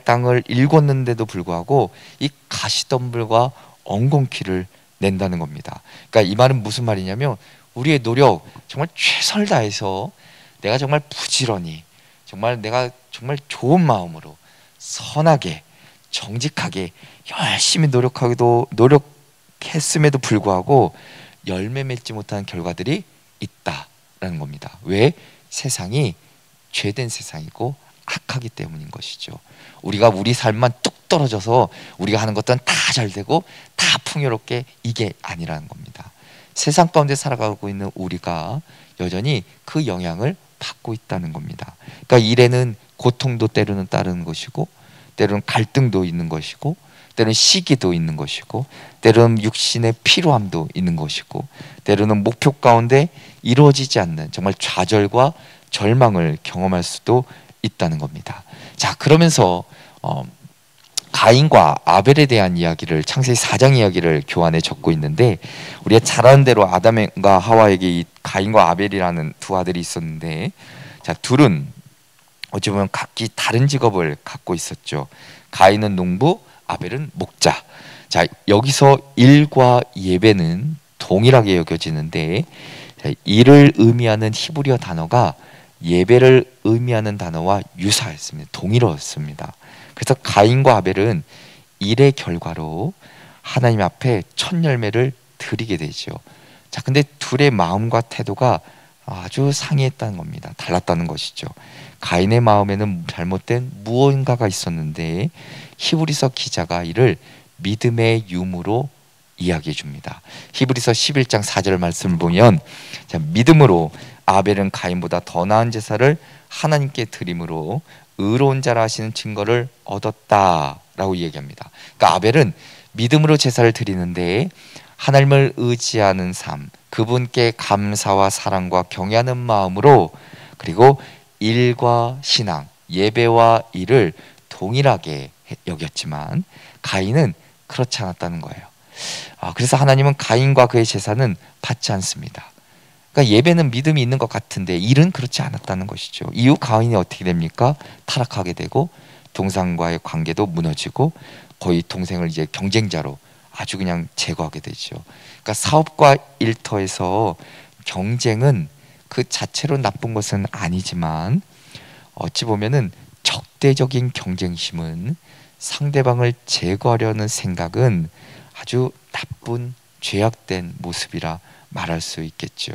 땅을 일궜는데도 불구하고 이 가시덤불과 엉겅퀴를 낸다는 겁니다. 그러니까 이 말은 무슨 말이냐면, 우리의 노력, 정말 최선을 다해서 내가 정말 부지런히, 정말 내가 정말 좋은 마음으로 선하게 정직하게 열심히 노력했음에도 불구하고 열매 맺지 못한 결과들이 있다라는 겁니다. 왜? 세상이 죄된 세상이고 악하기 때문인 것이죠. 우리가 우리 삶만 뚝 떨어져서 우리가 하는 것들은 다 잘 되고 다 풍요롭게, 이게 아니라는 겁니다. 세상 가운데 살아가고 있는 우리가 여전히 그 영향을 받고 있다는 겁니다. 그러니까 일에는 고통도 때로는 따르는 것이고, 때로는 갈등도 있는 것이고, 때로는 시기도 있는 것이고, 때로는 육신의 피로함도 있는 것이고, 때로는 목표 가운데 이루어지지 않는 정말 좌절과 절망을 경험할 수도 있다는 겁니다. 자, 그러면서 가인과 아벨에 대한 이야기를, 창세기 4장 이야기를 교환에 적고 있는데, 우리가 잘 아는 대로 아담과 하와에게 이 가인과 아벨이라는 두 아들이 있었는데, 자, 둘은 어찌 보면 각기 다른 직업을 갖고 있었죠. 가인은 농부, 아벨은 목자. 자, 여기서 일과 예배는 동일하게 여겨지는데, 자, 일을 의미하는 히브리어 단어가 예배를 의미하는 단어와 유사했습니다. 동일했습니다. 그래서 가인과 아벨은 일의 결과로 하나님 앞에 첫 열매를 드리게 되죠. 자, 근데 둘의 마음과 태도가 아주 상이했다는 겁니다. 달랐다는 것이죠. 가인의 마음에는 잘못된 무언가가 있었는데, 히브리서 기자가 이를 믿음의 유무로 이야기해 줍니다. 히브리서 11장 4절 말씀을 보면, 자, 믿음으로 아벨은 가인보다 더 나은 제사를 하나님께 드림으로 의로운 자라 하시는 증거를 얻었다라고 이야기합니다. 그러니까 아벨은 믿음으로 제사를 드리는데 하나님을 의지하는 삶, 그분께 감사와 사랑과 경외하는 마음으로, 그리고 일과 신앙, 예배와 일을 동일하게 여겼지만 가인은 그렇지 않았다는 거예요. 그래서 하나님은 가인과 그의 제사는 받지 않습니다. 그러니까 예배는 믿음이 있는 것 같은데 일은 그렇지 않았다는 것이죠. 이후 가인이 어떻게 됩니까? 타락하게 되고 동생과의 관계도 무너지고 거의 동생을 이제 경쟁자로 아주 그냥 제거하게 되죠. 그러니까 사업과 일터에서 경쟁은 그 자체로 나쁜 것은 아니지만 어찌 보면은 적대적인 경쟁심은 상대방을 제거하려는 생각은 아주 나쁜 죄악된 모습이라 말할 수 있겠죠.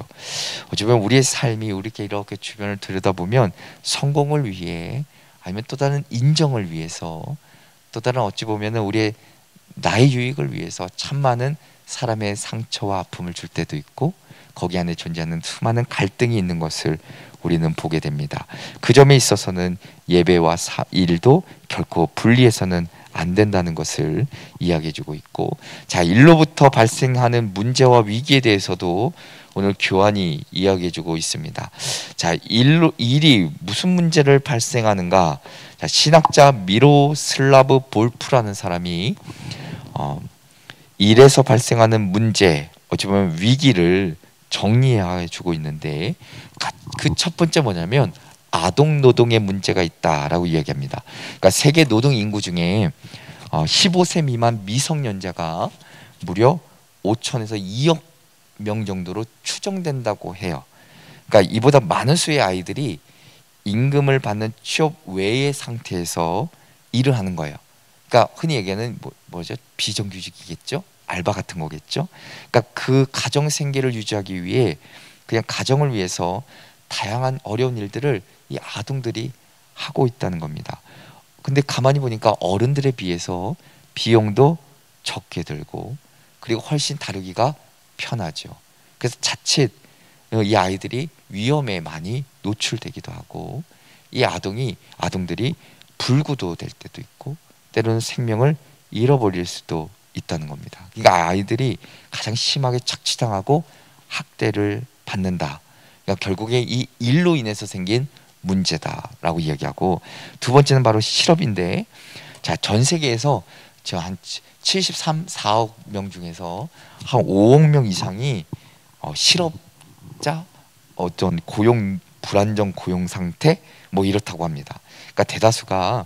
어찌 보면 우리의 삶이 우리께 이렇게 주변을 들여다보면 성공을 위해 아니면 또 다른 인정을 위해서 또 다른 어찌 보면은 우리의 나의 유익을 위해서 참 많은 사람의 상처와 아픔을 줄 때도 있고 거기 안에 존재하는 수많은 갈등이 있는 것을 우리는 보게 됩니다. 그 점에 있어서는 예배와 일도 결코 분리해서는 안 된다는 것을 이야기해주고 있고, 자, 일로부터 발생하는 문제와 위기에 대해서도 오늘 교환이 이야기해주고 있습니다. 자, 일이 무슨 문제를 발생하는가? 자, 신학자 미로슬라브 볼프라는 사람이 일에서 발생하는 문제, 어찌 보면 위기를 정리해주고 있는데, 그 첫 번째 뭐냐면 아동 노동의 문제가 있다라고 이야기합니다. 그러니까 세계 노동 인구 중에 15세 미만 미성년자가 무려 5천에서 2억 명 정도로 추정된다고 해요. 그러니까 이보다 많은 수의 아이들이 임금을 받는 취업 외의 상태에서 일을 하는 거예요. 그러니까 흔히 얘기하는 뭐죠? 비정규직이겠죠? 알바 같은 거겠죠? 그러니까 그 가정 생계를 유지하기 위해 그냥 가정을 위해서 다양한 어려운 일들을 이 아동들이 하고 있다는 겁니다. 근데 가만히 보니까 어른들에 비해서 비용도 적게 들고 그리고 훨씬 다루기가 편하죠. 그래서 자칫 이 아이들이 위험에 많이 노출되기도 하고 이 아동들이 불구도 될 때도 있고 때로는 생명을 잃어버릴 수도 있다는 겁니다. 그러니까 아이들이 가장 심하게 착취당하고 학대를 받는다. 그러니까 결국에 이 일로 인해서 생긴 문제다라고 이야기하고, 두 번째는 바로 실업인데, 자, 전 세계에서 한 73, 4억 명 중에서 한 5억 명 이상이 실업자, 어떤 불안정 고용 상태 뭐 이렇다고 합니다. 그러니까 대다수가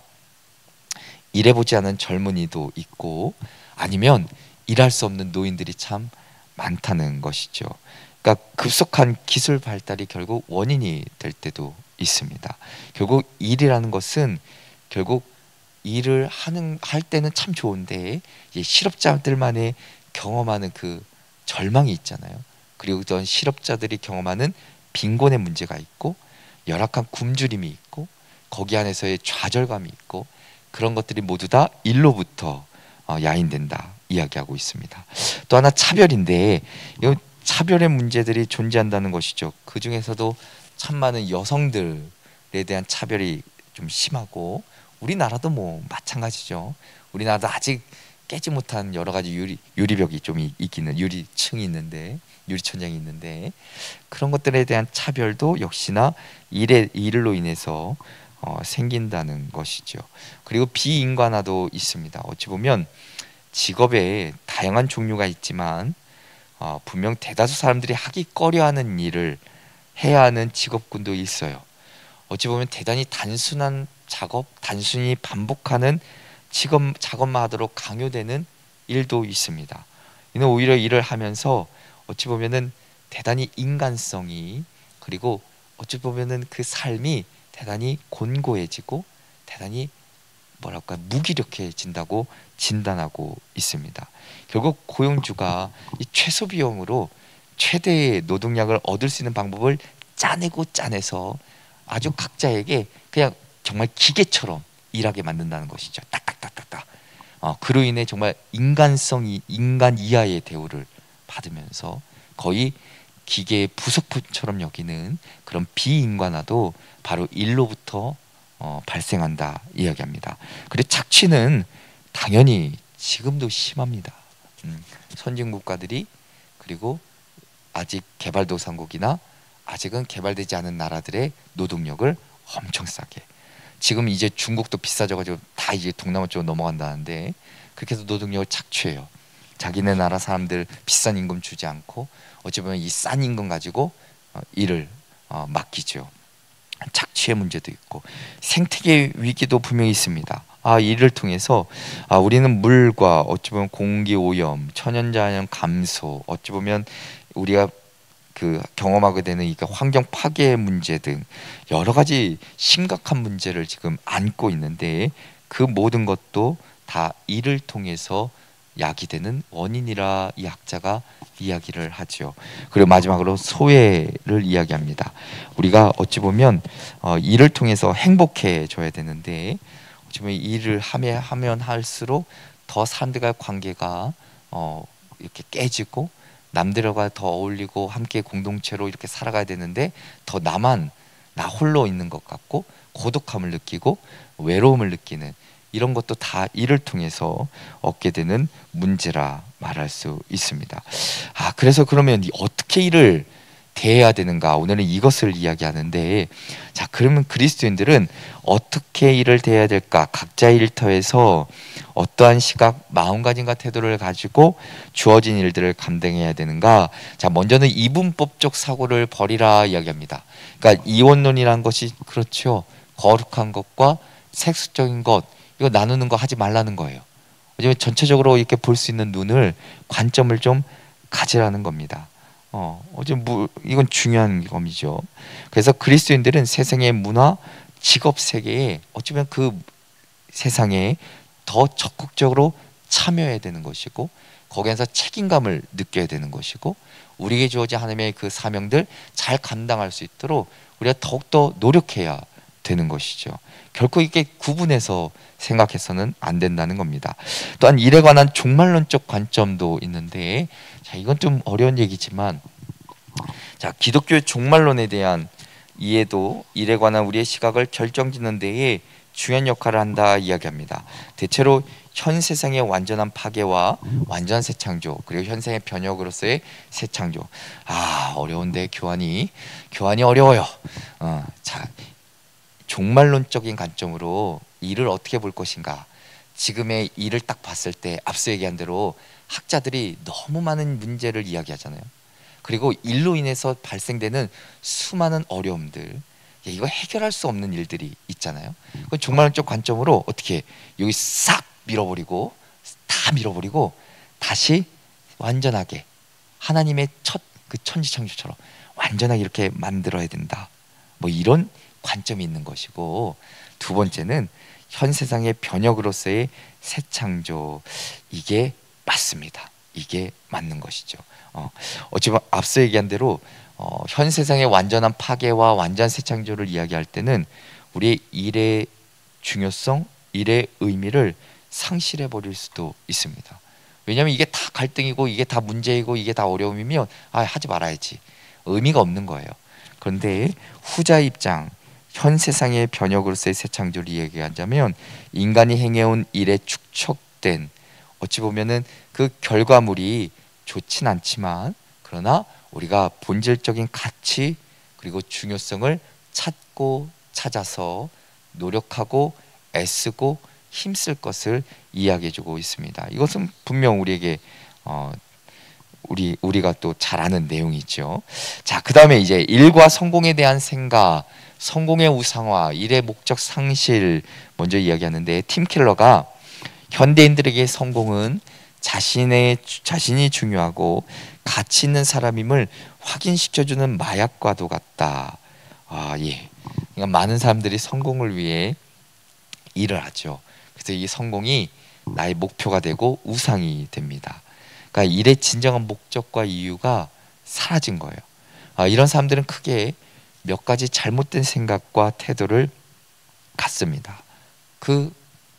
일해보지 않은 젊은이도 있고 아니면 일할 수 없는 노인들이 참 많다는 것이죠. 그러니까 급속한 기술 발달이 결국 원인이 될 때도 있습니다. 결국 일이라는 것은 결국 일을 할 때는 참 좋은데 실업자들만의 경험하는 그 절망이 있잖아요. 그리고 어떤 실업자들이 경험하는 빈곤의 문제가 있고 열악한 굶주림이 있고 거기 안에서의 좌절감이 있고 그런 것들이 모두 다 일로부터 야인된다 이야기하고 있습니다. 또 하나 차별인데 이 차별의 문제들이 존재한다는 것이죠. 그 중에서도 참 많은 여성들에 대한 차별이 좀 심하고 우리나라도 뭐 마찬가지죠. 우리나라도 아직 깨지 못한 여러 가지 유리벽이 좀 있기는 유리층이 있는데 유리천장이 있는데 그런 것들에 대한 차별도 역시나 일로 인해서 생긴다는 것이죠. 그리고 비인간화도 있습니다. 어찌 보면 직업에 다양한 종류가 있지만 분명 대다수 사람들이 하기 꺼려하는 일을 해야 하는 직업군도 있어요. 어찌 보면 대단히 단순한 작업, 단순히 반복하는 작업만 하도록 강요되는 일도 있습니다. 이는 오히려 일을 하면서 어찌 보면은 대단히 인간성이 그리고 어찌 보면은 그 삶이 대단히 곤고해지고 대단히 무기력해진다고 진단하고 있습니다. 결국 고용주가 이 최소 비용으로 최대의 노동력을 얻을 수 있는 방법을 짜내서 아주 각자에게 그냥 정말 기계처럼 일하게 만든다는 것이죠. 딱딱딱딱딱. 그로 인해 정말 인간 이하의 대우를 받으면서 거의 기계의 부속품처럼 여기는 그런 비인간화도 바로 일로부터 발생한다 이야기합니다. 그리고 착취는 당연히 지금도 심합니다. 선진국가들이 그리고 아직 개발도상국이나 아직은 개발되지 않은 나라들의 노동력을 엄청 싸게, 지금 이제 중국도 비싸져가지고 다 이제 동남아 쪽으로 넘어간다는데 그렇게 해서 노동력을 착취해요. 자기네 나라 사람들 비싼 임금 주지 않고 어찌 보면 이 싼 임금 가지고 일을 맡기죠. 착취의 문제도 있고 생태계 위기도 분명히 있습니다. 이를 통해서 우리는 물과 어찌 보면 공기 오염, 천연자연 감소, 어찌 보면 우리가 그 경험하게 되는 이 환경 파괴 문제 등 여러 가지 심각한 문제를 지금 안고 있는데, 그 모든 것도 다 이를 통해서 야기되는 원인이라 이 학자가 이야기를 하죠. 그리고 마지막으로 소외를 이야기합니다. 우리가 어찌 보면 일을 통해서 행복해져야 되는데, 어찌 보면 일을 하면 할수록 더 사람들과의 관계가 이렇게 깨지고 남들과 더 어울리고 함께 공동체로 이렇게 살아가야 되는데, 더 나 홀로 있는 것 같고 고독함을 느끼고 외로움을 느끼는, 이런 것도 다 일을 통해서 얻게 되는 문제라 말할 수 있습니다. 그래서 그러면 어떻게 일을 대해야 되는가, 오늘은 이것을 이야기하는데, 자, 그러면 그리스도인들은 어떻게 일을 대해야 될까? 각자의 일터에서 어떠한 시각, 마음가짐과 태도를 가지고 주어진 일들을 감당해야 되는가? 자, 먼저는 이분법적 사고를 버리라 이야기합니다. 그러니까 이원론이라는 것이, 그렇죠, 거룩한 것과 세속적인 것, 이거 나누는 거 하지 말라는 거예요. 왜냐면 전체적으로 이렇게 볼 수 있는 눈을, 관점을 좀 가지라는 겁니다. 이건 중요한 점이죠. 그래서 그리스도인들은 세상의 문화, 직업 세계에 어쩌면 그 세상에 더 적극적으로 참여해야 되는 것이고, 거기에서 책임감을 느껴야 되는 것이고, 우리에게 주어진 하나님의 그 사명들 잘 감당할 수 있도록 우리가 더욱더 노력해야 되는 것이죠. 결코 이게 구분해서 생각해서는 안 된다는 겁니다. 또한 일에 관한 종말론적 관점도 있는데, 자, 이건 좀 어려운 얘기지만, 자, 기독교의 종말론에 대한 이해도 일에 관한 우리의 시각을 결정짓는 데에 중요한 역할을 한다 이야기합니다. 대체로 현 세상의 완전한 파괴와 완전 새 창조, 그리고 현생의 변혁으로서의 새 창조. 어려운데 교환이 어려워요. 자, 종말론적인 관점으로 일을 어떻게 볼 것인가. 지금의 일을 딱 봤을 때 앞서 얘기한 대로 학자들이 너무 많은 문제를 이야기하잖아요. 그리고 일로 인해서 발생되는 수많은 어려움들, 이거 해결할 수 없는 일들이 있잖아요. 그건 종말론적 관점으로 어떻게 여기 싹 밀어버리고, 다 밀어버리고 다시 완전하게 하나님의 첫 그 천지창조처럼 완전하게 이렇게 만들어야 된다, 뭐 이런 관점이 있는 것이고, 두 번째는 현 세상의 변혁으로서의 새 창조, 이게 맞습니다. 이게 맞는 것이죠. 어찌보면 앞서 얘기한 대로 현 세상의 완전한 파괴와 완전 새 창조를 이야기할 때는 우리의 일의 중요성, 일의 의미를 상실해 버릴 수도 있습니다. 왜냐하면 이게 다 갈등이고, 이게 다 문제이고, 이게 다 어려움이면 하지 말아야지, 의미가 없는 거예요. 그런데 후자 입장, 현 세상의 변혁으로서의 새 창조를 얘기하자면, 인간이 행해온 일에 축적된, 어찌 보면은 그 결과물이 좋진 않지만, 그러나 우리가 본질적인 가치 그리고 중요성을 찾고 찾아서 노력하고 애쓰고 힘쓸 것을 이야기해주고 있습니다. 이것은 분명 우리에게 우리가 또 잘 아는 내용이죠. 자, 그 다음에 이제 일과 성공에 대한 생각, 성공의 우상화, 일의 목적 상실 먼저 이야기하는데, 팀 켈러가 현대인들에게 성공은 자신이 중요하고 가치 있는 사람임을 확인시켜주는 마약과도 같다. 예. 그러니까 많은 사람들이 성공을 위해 일을 하죠. 그래서 이 성공이 나의 목표가 되고 우상이 됩니다. 그러니까 일의 진정한 목적과 이유가 사라진 거예요. 이런 사람들은 크게 몇 가지 잘못된 생각과 태도를 갖습니다. 그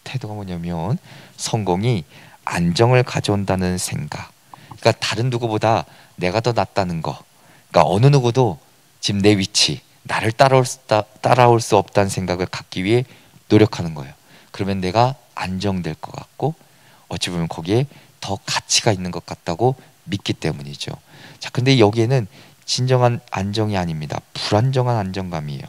태도가 뭐냐면, 성공이 안정을 가져온다는 생각. 그러니까 다른 누구보다 내가 더 낫다는 거. 그러니까 어느 누구도 지금 내 위치, 나를 따라올 수 없다는 생각을 갖기 위해 노력하는 거예요. 그러면 내가 안정될 것 같고, 어찌 보면 거기에 더 가치가 있는 것 같다고 믿기 때문이죠. 자, 근데 여기에는 진정한 안정이 아닙니다. 불안정한 안정감이에요.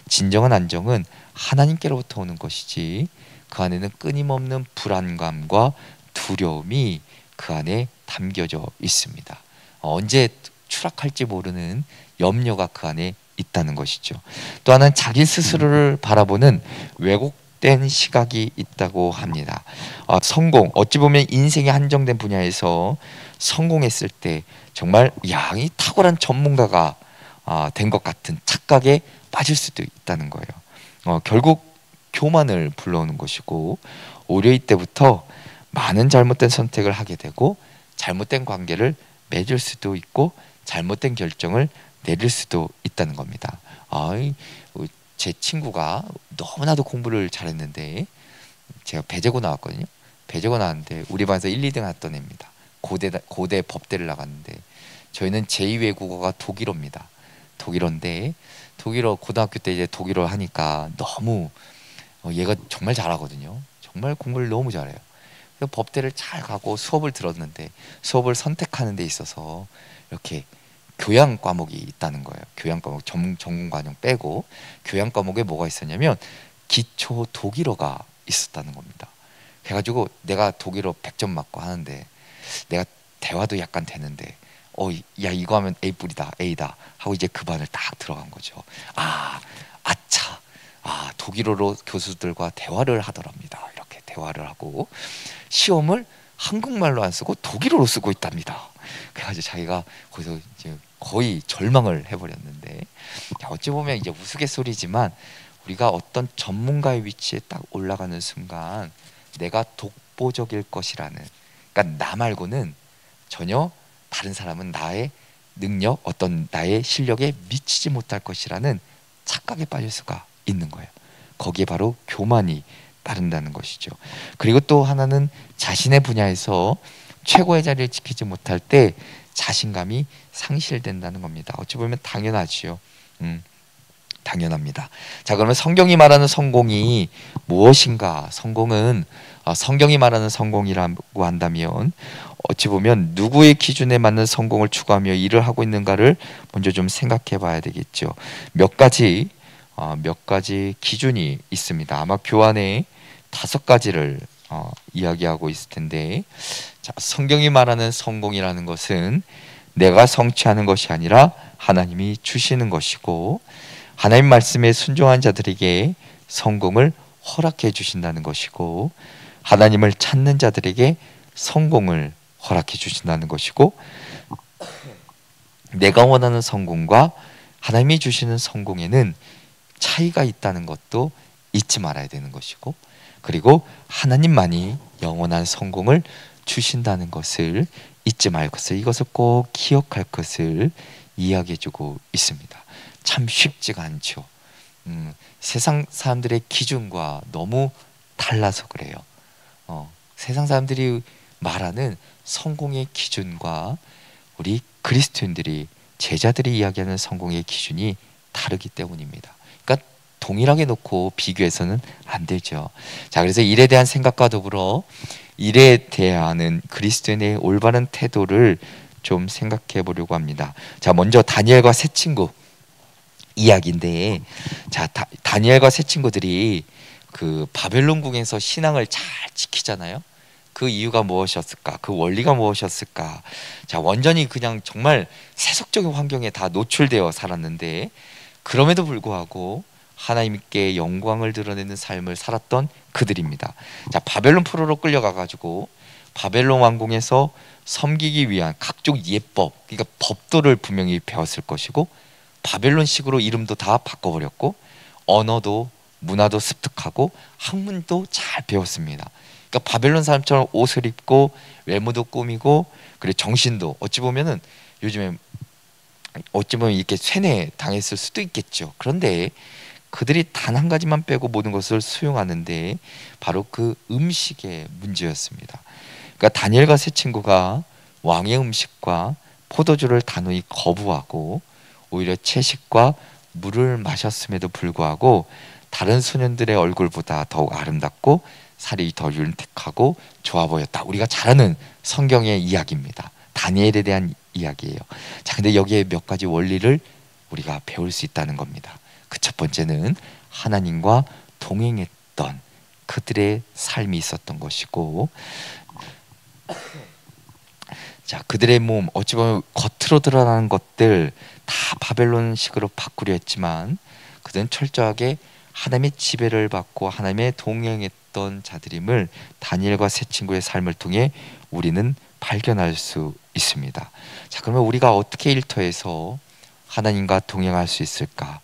진정한 안정은 하나님께로부터 오는 것이지, 그 안에는 끊임없는 불안감과 두려움이 그 안에 담겨져 있습니다. 언제 추락할지 모르는 염려가 그 안에 있다는 것이죠. 또 하나는 자기 스스로를 바라보는 잘못된 시각이 있다고 합니다. 성공, 어찌 보면 인생의 한정된 분야에서 성공했을 때 정말 이 탁월한 전문가가 된 것 같은 착각에 빠질 수도 있다는 거예요. 결국 교만을 불러오는 것이고, 오히려 이때부터 많은 잘못된 선택을 하게 되고 잘못된 관계를 맺을 수도 있고 잘못된 결정을 내릴 수도 있다는 겁니다. 제 친구가 너무나도 공부를 잘했는데, 제가 배재고 나왔거든요. 배재고 나왔는데 우리 반에서 1, 2등 했던 애입니다. 고대 법대를 나갔는데, 저희는 제2외국어가 독일어입니다. 독일어인데 독일어 고등학교 때 이제 독일어 하니까 너무 얘가 정말 잘하거든요. 정말 공부를 너무 잘해요. 그래서 법대를 잘 가고 수업을 들었는데, 수업을 선택하는 데 있어서 이렇게 교양 과목이 있다는 거예요. 교양 과목, 전공 과정 빼고 교양 과목에 뭐가 있었냐면 기초 독일어가 있었다는 겁니다. 그래가지고 내가 독일어 100점 맞고 하는데, 내가 대화도 약간 되는데 야 이거 하면 A 뿌리다, A다 하고 이제 그 반을 딱 들어간 거죠. 아차, 독일어로 교수들과 대화를 하더랍니다. 이렇게 대화를 하고 시험을 한국말로 안 쓰고 독일어로 쓰고 있답니다. 그래가지고 자기가 거기서 이제 거의 절망을 해버렸는데, 어찌 보면 이제 우스갯소리지만 우리가 어떤 전문가의 위치에 딱 올라가는 순간 내가 독보적일 것이라는, 그러니까 나 말고는 전혀 다른 사람은 나의 능력, 어떤 나의 실력에 미치지 못할 것이라는 착각에 빠질 수가 있는 거예요. 거기에 바로 교만이 따른다는 것이죠. 그리고 또 하나는 자신의 분야에서 최고의 자리를 지키지 못할 때 자신감이 상실된다는 겁니다. 어찌 보면 당연하지요. 당연합니다. 자, 그러면 성경이 말하는 성공이 무엇인가? 성경이 말하는 성공이라고 한다면 어찌 보면 누구의 기준에 맞는 성공을 추구하며 일을 하고 있는가를 먼저 좀 생각해 봐야 되겠죠. 몇 가지 기준이 있습니다. 아마 교환에 5가지를 이야기하고 있을 텐데, 자, 성경이 말하는 성공이라는 것은 내가 성취하는 것이 아니라 하나님이 주시는 것이고, 하나님 말씀에 순종한 자들에게 성공을 허락해 주신다는 것이고, 하나님을 찾는 자들에게 성공을 허락해 주신다는 것이고, 내가 원하는 성공과 하나님이 주시는 성공에는 차이가 있다는 것도 잊지 말아야 되는 것이고, 그리고 하나님만이 영원한 성공을 주신다는 것을 잊지 말 것을, 이것을 꼭 기억할 것을 이야기해주고 있습니다. 참 쉽지가 않죠. 세상 사람들의 기준과 너무 달라서 그래요. 세상 사람들이 말하는 성공의 기준과 우리 그리스도인들이, 제자들이 이야기하는 성공의 기준이 다르기 때문입니다. 그러니까 동일하게 놓고 비교해서는 안 되죠. 자, 그래서 일에 대한 생각과 더불어 일에 대하는 그리스도인의 올바른 태도를 좀 생각해 보려고 합니다. 자, 먼저 다니엘과 세 친구 이야기인데, 자, 다니엘과 세 친구들이 그 바벨론궁에서 신앙을 잘 지키잖아요. 그 이유가 무엇이었을까? 그 원리가 무엇이었을까? 자, 완전히 그냥 정말 세속적인 환경에 다 노출되어 살았는데, 그럼에도 불구하고 하나님께 영광을 드러내는 삶을 살았던 그들입니다. 자, 바벨론 포로로 끌려가 가지고 바벨론 왕궁에서 섬기기 위한 각종 예법, 그러니까 법도를 분명히 배웠을 것이고, 바벨론식으로 이름도 다 바꿔버렸고, 언어도 문화도 습득하고 학문도 잘 배웠습니다. 그러니까 바벨론 사람처럼 옷을 입고 외모도 꾸미고, 그리고 정신도 어찌 보면 이렇게 쇠뇌 당했을 수도 있겠죠. 그런데 그들이 단 한 가지만 빼고 모든 것을 수용하는데 바로 그 음식의 문제였습니다. 그러니까 다니엘과 세 친구가 왕의 음식과 포도주를 단호히 거부하고 오히려 채식과 물을 마셨음에도 불구하고 다른 소년들의 얼굴보다 더욱 아름답고 살이 더 윤택하고 좋아 보였다. 우리가 잘 아는 성경의 이야기입니다. 다니엘에 대한 이야기예요. 자, 근데 여기에 몇 가지 원리를 우리가 배울 수 있다는 겁니다. 그 첫 번째는 하나님과 동행했던 그들의 삶이 있었던 것이고, 자, 그들의 몸, 어찌 보면 겉으로 드러나는 것들 다 바벨론식으로 바꾸려 했지만 그들은 철저하게 하나님의 지배를 받고 하나님의 동행했던 자들임을 다니엘과 세 친구의 삶을 통해 우리는 발견할 수 있습니다. 자, 그러면 우리가 어떻게 일터에서 하나님과 동행할 수 있을까?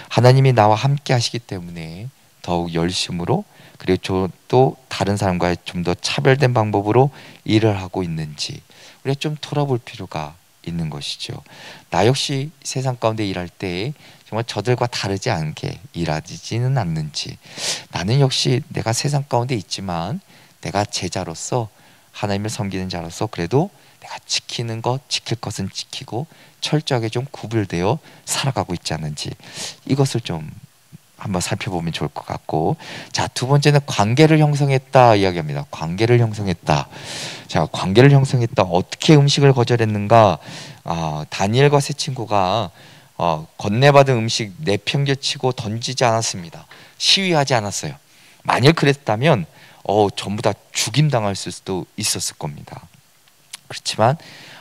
하나님이 나와 함께 하시기 때문에 더욱 열심으로, 그리고 또 다른 사람과의 좀 더 차별된 방법으로 일을 하고 있는지 우리가 좀 돌아볼 필요가 있는 것이죠. 나 역시 세상 가운데 일할 때 정말 저들과 다르지 않게 일하지는 않는지, 나는 역시 내가 세상 가운데 있지만 내가 제자로서, 하나님을 섬기는 자로서 그래도 내가 지키는 것, 지킬 것은 지키고 철저하게 좀 구별되어 살아가고 있지 않은지, 이것을 좀 한번 살펴보면 좋을 것 같고, 자, 두 번째는 관계를 형성했다 이야기합니다. 관계를 형성했다. 자, 관계를 형성했다. 어떻게 음식을 거절했는가? 다니엘과 세 친구가 건네받은 음식 내팽개치고 던지지 않았습니다. 시위하지 않았어요. 만일 그랬다면 전부 다 죽임당할 수도 있었을 겁니다. 그렇지만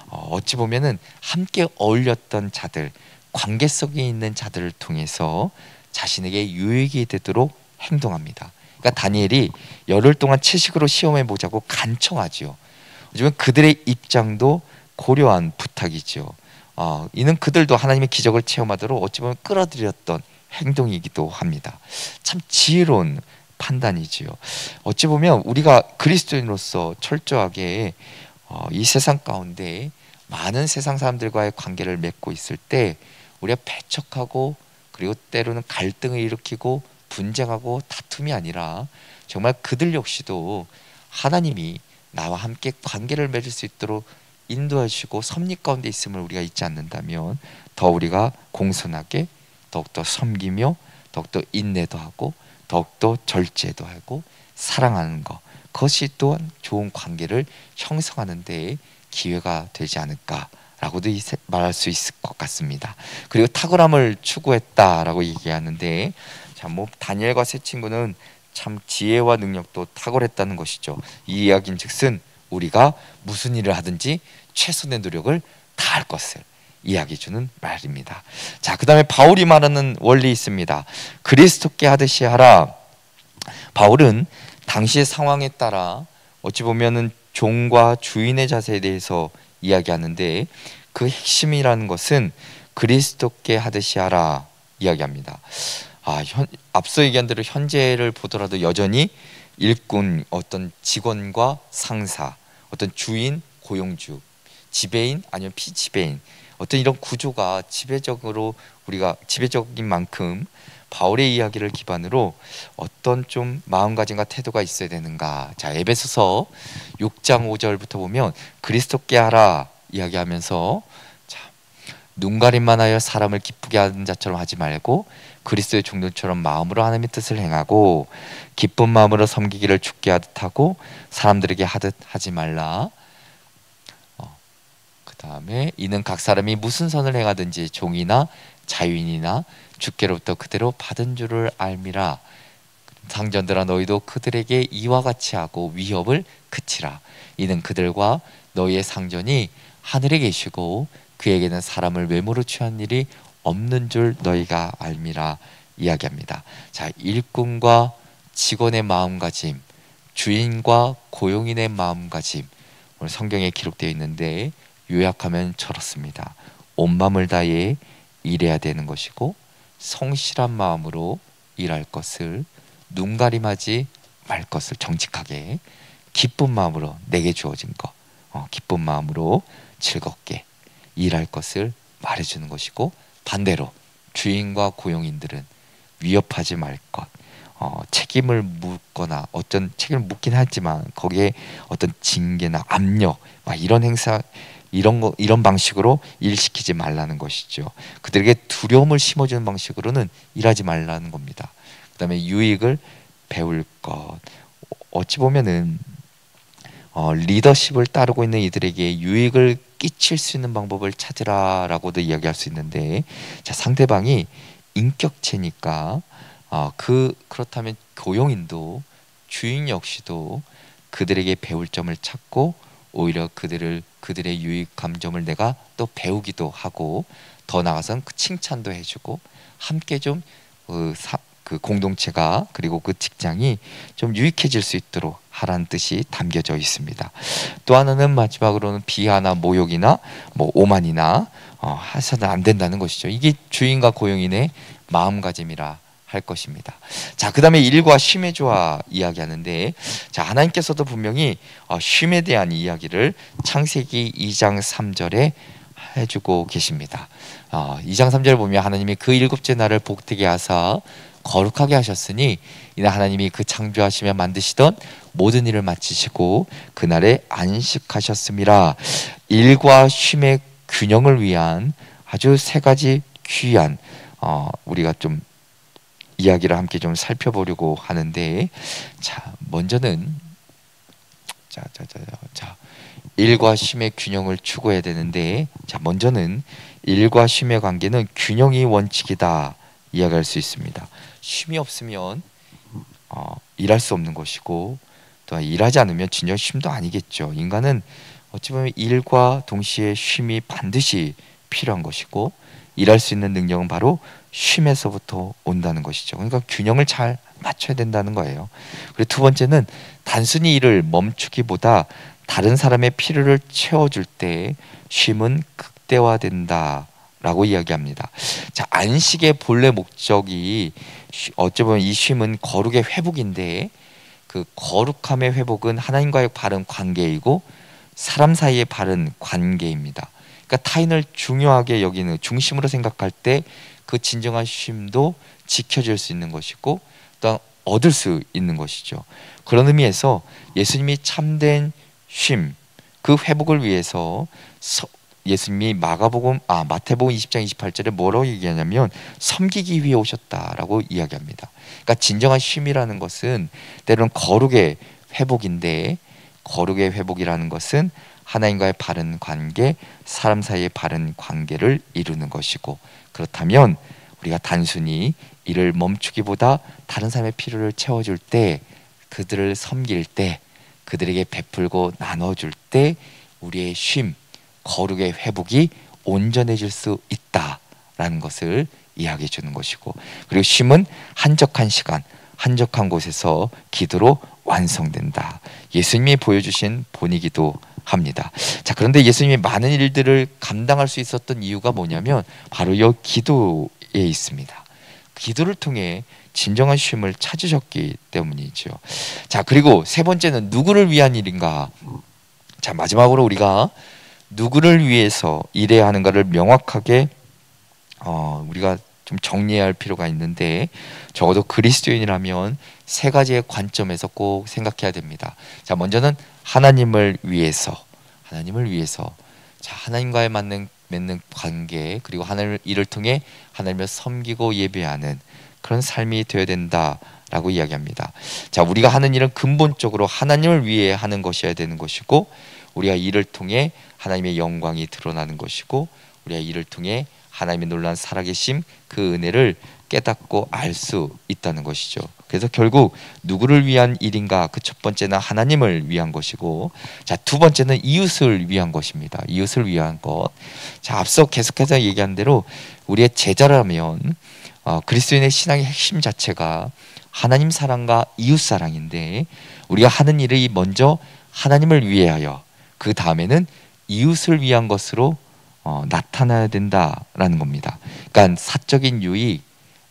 어찌 보면은 함께 어울렸던 자들, 관계성이 있는 자들을 통해서 자신에게 유익이 되도록 행동합니다. 그러니까 다니엘이 열흘 동안 채식으로 시험해 보자고 간청하지요. 하지만 그들의 입장도 고려한 부탁이죠. 이는 그들도 하나님의 기적을 체험하도록 어찌 보면 끌어들였던 행동이기도 합니다. 참 지혜로운 판단이지요. 어찌 보면 우리가 그리스도인으로서 철저하게 이 세상 가운데 많은 세상 사람들과의 관계를 맺고 있을 때 우리가 배척하고, 그리고 때로는 갈등을 일으키고 분쟁하고 다툼이 아니라 정말 그들 역시도 하나님이 나와 함께 관계를 맺을 수 있도록 인도하시고 섭리 가운데 있음을 우리가 잊지 않는다면 더 우리가 공손하게 더욱더 섬기며 더욱더 인내도 하고 더욱더 절제도 하고 사랑하는 것, 그것이 또한 좋은 관계를 형성하는 데 기회가 되지 않을까라고도 말할 수 있을 것 같습니다. 그리고 탁월함을 추구했다라고 얘기하는데, 자, 다니엘과 세 친구는 참 지혜와 능력도 탁월했다는 것이죠. 이 이야기인즉슨 우리가 무슨 일을 하든지 최선의 노력을 다할 것을 이야기해 주는 말입니다. 자, 그 다음에 바울이 말하는 원리 있습니다. 그리스도께 하듯이 하라. 바울은 당시의 상황에 따라 어찌 보면은 종과 주인의 자세에 대해서 이야기하는데, 그 핵심이라는 것은 그리스도께 하듯이 하라 이야기합니다. 앞서 얘기한 대로 현재를 보더라도 여전히 일꾼, 어떤 직원과 상사, 어떤 주인, 고용주, 지배인 아니면 피지배인, 어떤 이런 구조가 지배적인 만큼 바울의 이야기를 기반으로 어떤 좀 마음가짐과 태도가 있어야 되는가. 자, 에베소서 6장 5절부터 보면 그리스도께 하라 이야기하면서, 자, 눈가림만 하여 사람을 기쁘게 하는 자처럼 하지 말고 그리스도의 종들처럼 마음으로 하나님의 뜻을 행하고 기쁜 마음으로 섬기기를 주께 하듯 하고 사람들에게 하듯 하지 말라. 그 다음에 이는 각 사람이 무슨 선을 행하든지 종이나 자유인이나 주께로부터 그대로 받은 줄을 알미라. 상전들아, 너희도 그들에게 이와 같이 하고 위협을 그치라. 이는 그들과 너희의 상전이 하늘에 계시고 그에게는 사람을 외모로 취한 일이 없는 줄 너희가 알미라 이야기합니다. 자, 일꾼과 직원의 마음가짐, 주인과 고용인의 마음가짐, 오늘 성경에 기록되어 있는데 요약하면 저렇습니다. 온 마음을 다해 일해야 되는 것이고 성실한 마음으로 일할 것을, 눈가림하지 말 것을 정직하게, 기쁜 마음으로 내게 주어진 것, 기쁜 마음으로 즐겁게 일할 것을 말해주는 것이고, 반대로 주인과 고용인들은 위협하지 말 것, 책임을 묻거나 어떤 책임을 묻긴 하지만 거기에 어떤 징계나 압력, 이런 행사, 이런 방식으로 일시키지 말라는 것이죠. 그들에게 두려움을 심어주는 방식으로는 일하지 말라는 겁니다. 그다음에 유익을 배울 것, 어찌 보면은 리더십을 따르고 있는 이들에게 유익을 끼칠 수 있는 방법을 찾으라라고도 이야기할 수 있는데, 자, 상대방이 인격체니까 그렇다면 고용인도 주인 역시도 그들에게 배울 점을 찾고 오히려 그들의 유익 감점을 내가 또 배우기도 하고, 더 나아가서는 그 칭찬도 해주고 함께 좀 그 공동체가 그리고 그 직장이 좀 유익해질 수 있도록 하라는 뜻이 담겨져 있습니다. 또 하나는 마지막으로는 비하나 모욕이나 뭐 오만이나 해서는 안 된다는 것이죠. 이게 주인과 고용인의 마음가짐이라 할 것입니다. 자, 그 다음에 일과 쉼의 조화 이야기하는데, 자, 하나님께서도 분명히 쉼에 대한 이야기를 창세기 2장 3절에 해주고 계십니다. 2장 3절을 보면 하나님이 그 일곱째 날을 복되게 하사 거룩하게 하셨으니 이날 하나님이 그 창조하시며 만드시던 모든 일을 마치시고 그날에 안식하셨음이라. 일과 쉼의 균형을 위한 아주 세 가지 귀한 우리가 좀 이야기를 함께 좀 살펴보려고 하는데, 자, 먼저는 일과 쉼의 균형을 추구해야 되는데, 자, 먼저는 일과 쉼의 관계는 균형이 원칙이다 이야기할 수 있습니다. 쉼이 없으면 일할 수 없는 것이고, 또 일하지 않으면 진정 쉼도 아니겠죠. 인간은 어찌 보면 일과 동시에 쉼이 반드시 필요한 것이고, 일할 수 있는 능력은 바로 쉼에서부터 온다는 것이죠. 그러니까 균형을 잘 맞춰야 된다는 거예요. 그리고 두 번째는 단순히 일을 멈추기보다 다른 사람의 필요를 채워줄 때 쉼은 극대화된다라고 이야기합니다. 자, 안식의 본래 목적이 어찌 보면 이 쉼은 거룩의 회복인데, 그 거룩함의 회복은 하나님과의 바른 관계이고 사람 사이의 바른 관계입니다. 그러니까 타인을 중요하게 여기는 중심으로 생각할 때 그 진정한 쉼도 지켜질 수 있는 것이고 또 얻을 수 있는 것이죠. 그런 의미에서 예수님이 참된 쉼, 그 회복을 위해서 예수님이 마태복음 20장 28절에 뭐라고 얘기하냐면 섬기기 위해 오셨다라고 이야기합니다. 그러니까 진정한 쉼이라는 것은 때로는 거룩의 회복인데, 거룩의 회복이라는 것은 하나님과의 바른 관계, 사람 사이의 바른 관계를 이루는 것이고, 그렇다면 우리가 단순히 일을 멈추기보다 다른 사람의 필요를 채워줄 때, 그들을 섬길 때, 그들에게 베풀고 나눠줄 때 우리의 쉼, 거룩의 회복이 온전해질 수 있다라는 것을 이야기해 주는 것이고, 그리고 쉼은 한적한 시간, 한적한 곳에서 기도로 완성된다. 예수님이 보여주신 본이기도 합니다. 자, 그런데 예수님이 많은 일들을 감당할 수 있었던 이유가 뭐냐면 바로 이 기도에 있습니다. 기도를 통해 진정한 쉼을 찾으셨기 때문이죠. 자, 그리고 세 번째는 누구를 위한 일인가? 자, 마지막으로 우리가 누구를 위해서 일해야 하는가를 명확하게 우리가 좀 정리해야 할 필요가 있는데, 적어도 그리스도인이라면 세 가지의 관점에서 꼭 생각해야 됩니다. 자, 먼저는 하나님을 위해서, 자, 하나님과의 맺는 관계, 그리고 하나님을 이를 통해 하나님을 섬기고 예배하는 그런 삶이 되어야 된다라고 이야기합니다. 자, 우리가 하는 일은 근본적으로 하나님을 위해 하는 것이어야 되는 것이고, 우리가 이를 통해 하나님의 영광이 드러나는 것이고, 우리가 이를 통해 하나님의 놀라운 살아계심, 그 은혜를 깨닫고 알 수 있다는 것이죠. 그래서 결국 누구를 위한 일인가? 그 첫 번째는 하나님을 위한 것이고, 자, 두 번째는 이웃을 위한 것입니다. 이웃을 위한 것. 자, 앞서 계속해서 얘기한 대로 우리의 제자라면 그리스도인의 신앙의 핵심 자체가 하나님 사랑과 이웃 사랑인데, 우리가 하는 일이 먼저 하나님을 위하여 그 다음에는 이웃을 위한 것으로 나타나야 된다라는 겁니다. 그러니까 사적인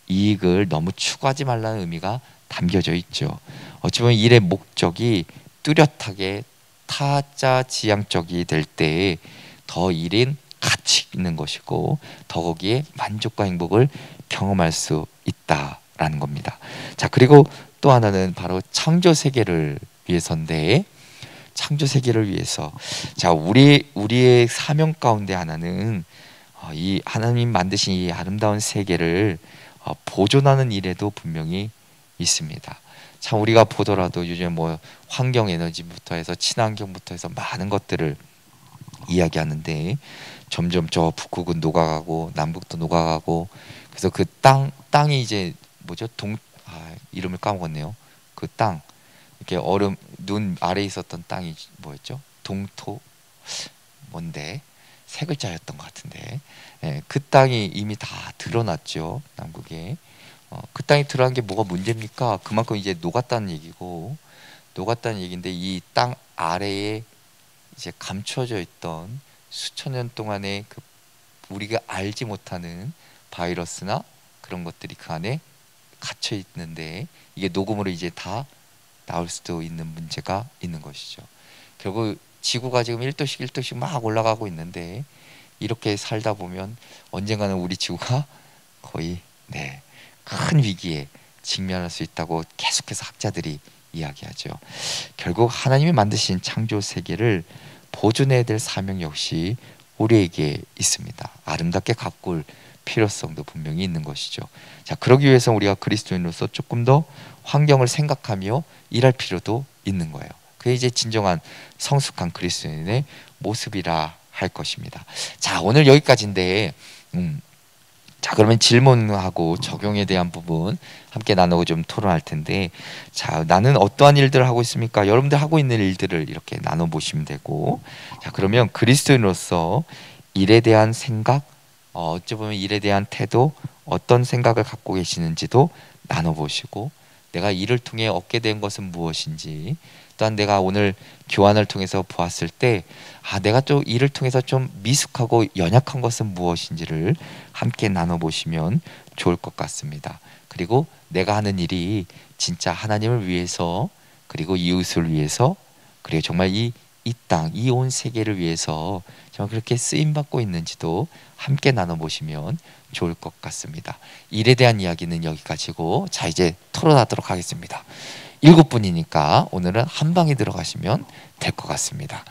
이익을 너무 추구하지 말라는 의미가 담겨져 있죠. 어찌 보면 일의 목적이 뚜렷하게 타자 지향적이 될 때 더 일인 가치 있는 것이고, 더 거기에 만족과 행복을 경험할 수 있다라는 겁니다. 자, 그리고 또 하나는 바로 창조 세계를 위해서인데, 창조 세계를 위해서, 자, 우리의 사명 가운데 하나는 이 하나님 만드신 이 아름다운 세계를 보존하는 일에도 분명히 있습니다. 참, 우리가 보더라도 요즘 뭐 환경 에너지부터 해서 친환경부터 해서 많은 것들을 이야기하는데, 점점 저 북극은 녹아가고 남극도 녹아가고, 그래서 그 땅이 이제 뭐죠? 이름을 까먹었네요. 그 땅, 이렇게 얼음 눈 아래에 있었던 땅이 뭐였죠? 동토 뭔데? 세 글자였던 것 같은데, 그 땅이 이미 다 드러났죠, 남극에. 그 땅에 들어간 게 뭐가 문제입니까? 그만큼 이제 녹았다는 얘기고, 녹았다는 얘기인데 이 땅 아래에 이제 감춰져 있던 수천 년 동안의 그 우리가 알지 못하는 바이러스나 그런 것들이 그 안에 갇혀 있는데 이게 녹음으로 이제 다 나올 수도 있는 문제가 있는 것이죠. 결국 지구가 지금 1도씩 1도씩 막 올라가고 있는데 이렇게 살다 보면 언젠가는 우리 지구가 거의 큰 위기에 직면할 수 있다고 계속해서 학자들이 이야기하죠. 결국 하나님이 만드신 창조 세계를 보존해야 될 사명 역시 우리에게 있습니다. 아름답게 가꿀 필요성도 분명히 있는 것이죠. 자, 그러기 위해서 우리가 그리스도인으로서 조금 더 환경을 생각하며 일할 필요도 있는 거예요. 그게 이제 진정한 성숙한 그리스도인의 모습이라 할 것입니다. 자, 오늘 여기까지인데 자, 그러면 질문하고 적용에 대한 부분 함께 나누고 좀 토론할 텐데, 자, 나는 어떠한 일들을 하고 있습니까? 여러분들 하고 있는 일들을 이렇게 나눠보시면 되고, 자, 그러면 그리스도인으로서 일에 대한 생각, 어찌 보면 일에 대한 태도, 어떤 생각을 갖고 계시는지도 나눠보시고, 내가 일을 통해 얻게 된 것은 무엇인지, 또한 내가 오늘 교환을 통해서 보았을 때 내가 또 일을 통해서 좀 미숙하고 연약한 것은 무엇인지를 함께 나눠보시면 좋을 것 같습니다. 그리고 내가 하는 일이 진짜 하나님을 위해서, 그리고 이웃을 위해서, 그리고 정말 이 땅, 이 온 세계를 위해서 정말 그렇게 쓰임받고 있는지도 함께 나눠보시면 좋을 것 같습니다. 일에 대한 이야기는 여기까지고, 자, 이제 토론하도록 하겠습니다. 7분이니까 오늘은 한 방에 들어가시면 될 것 같습니다.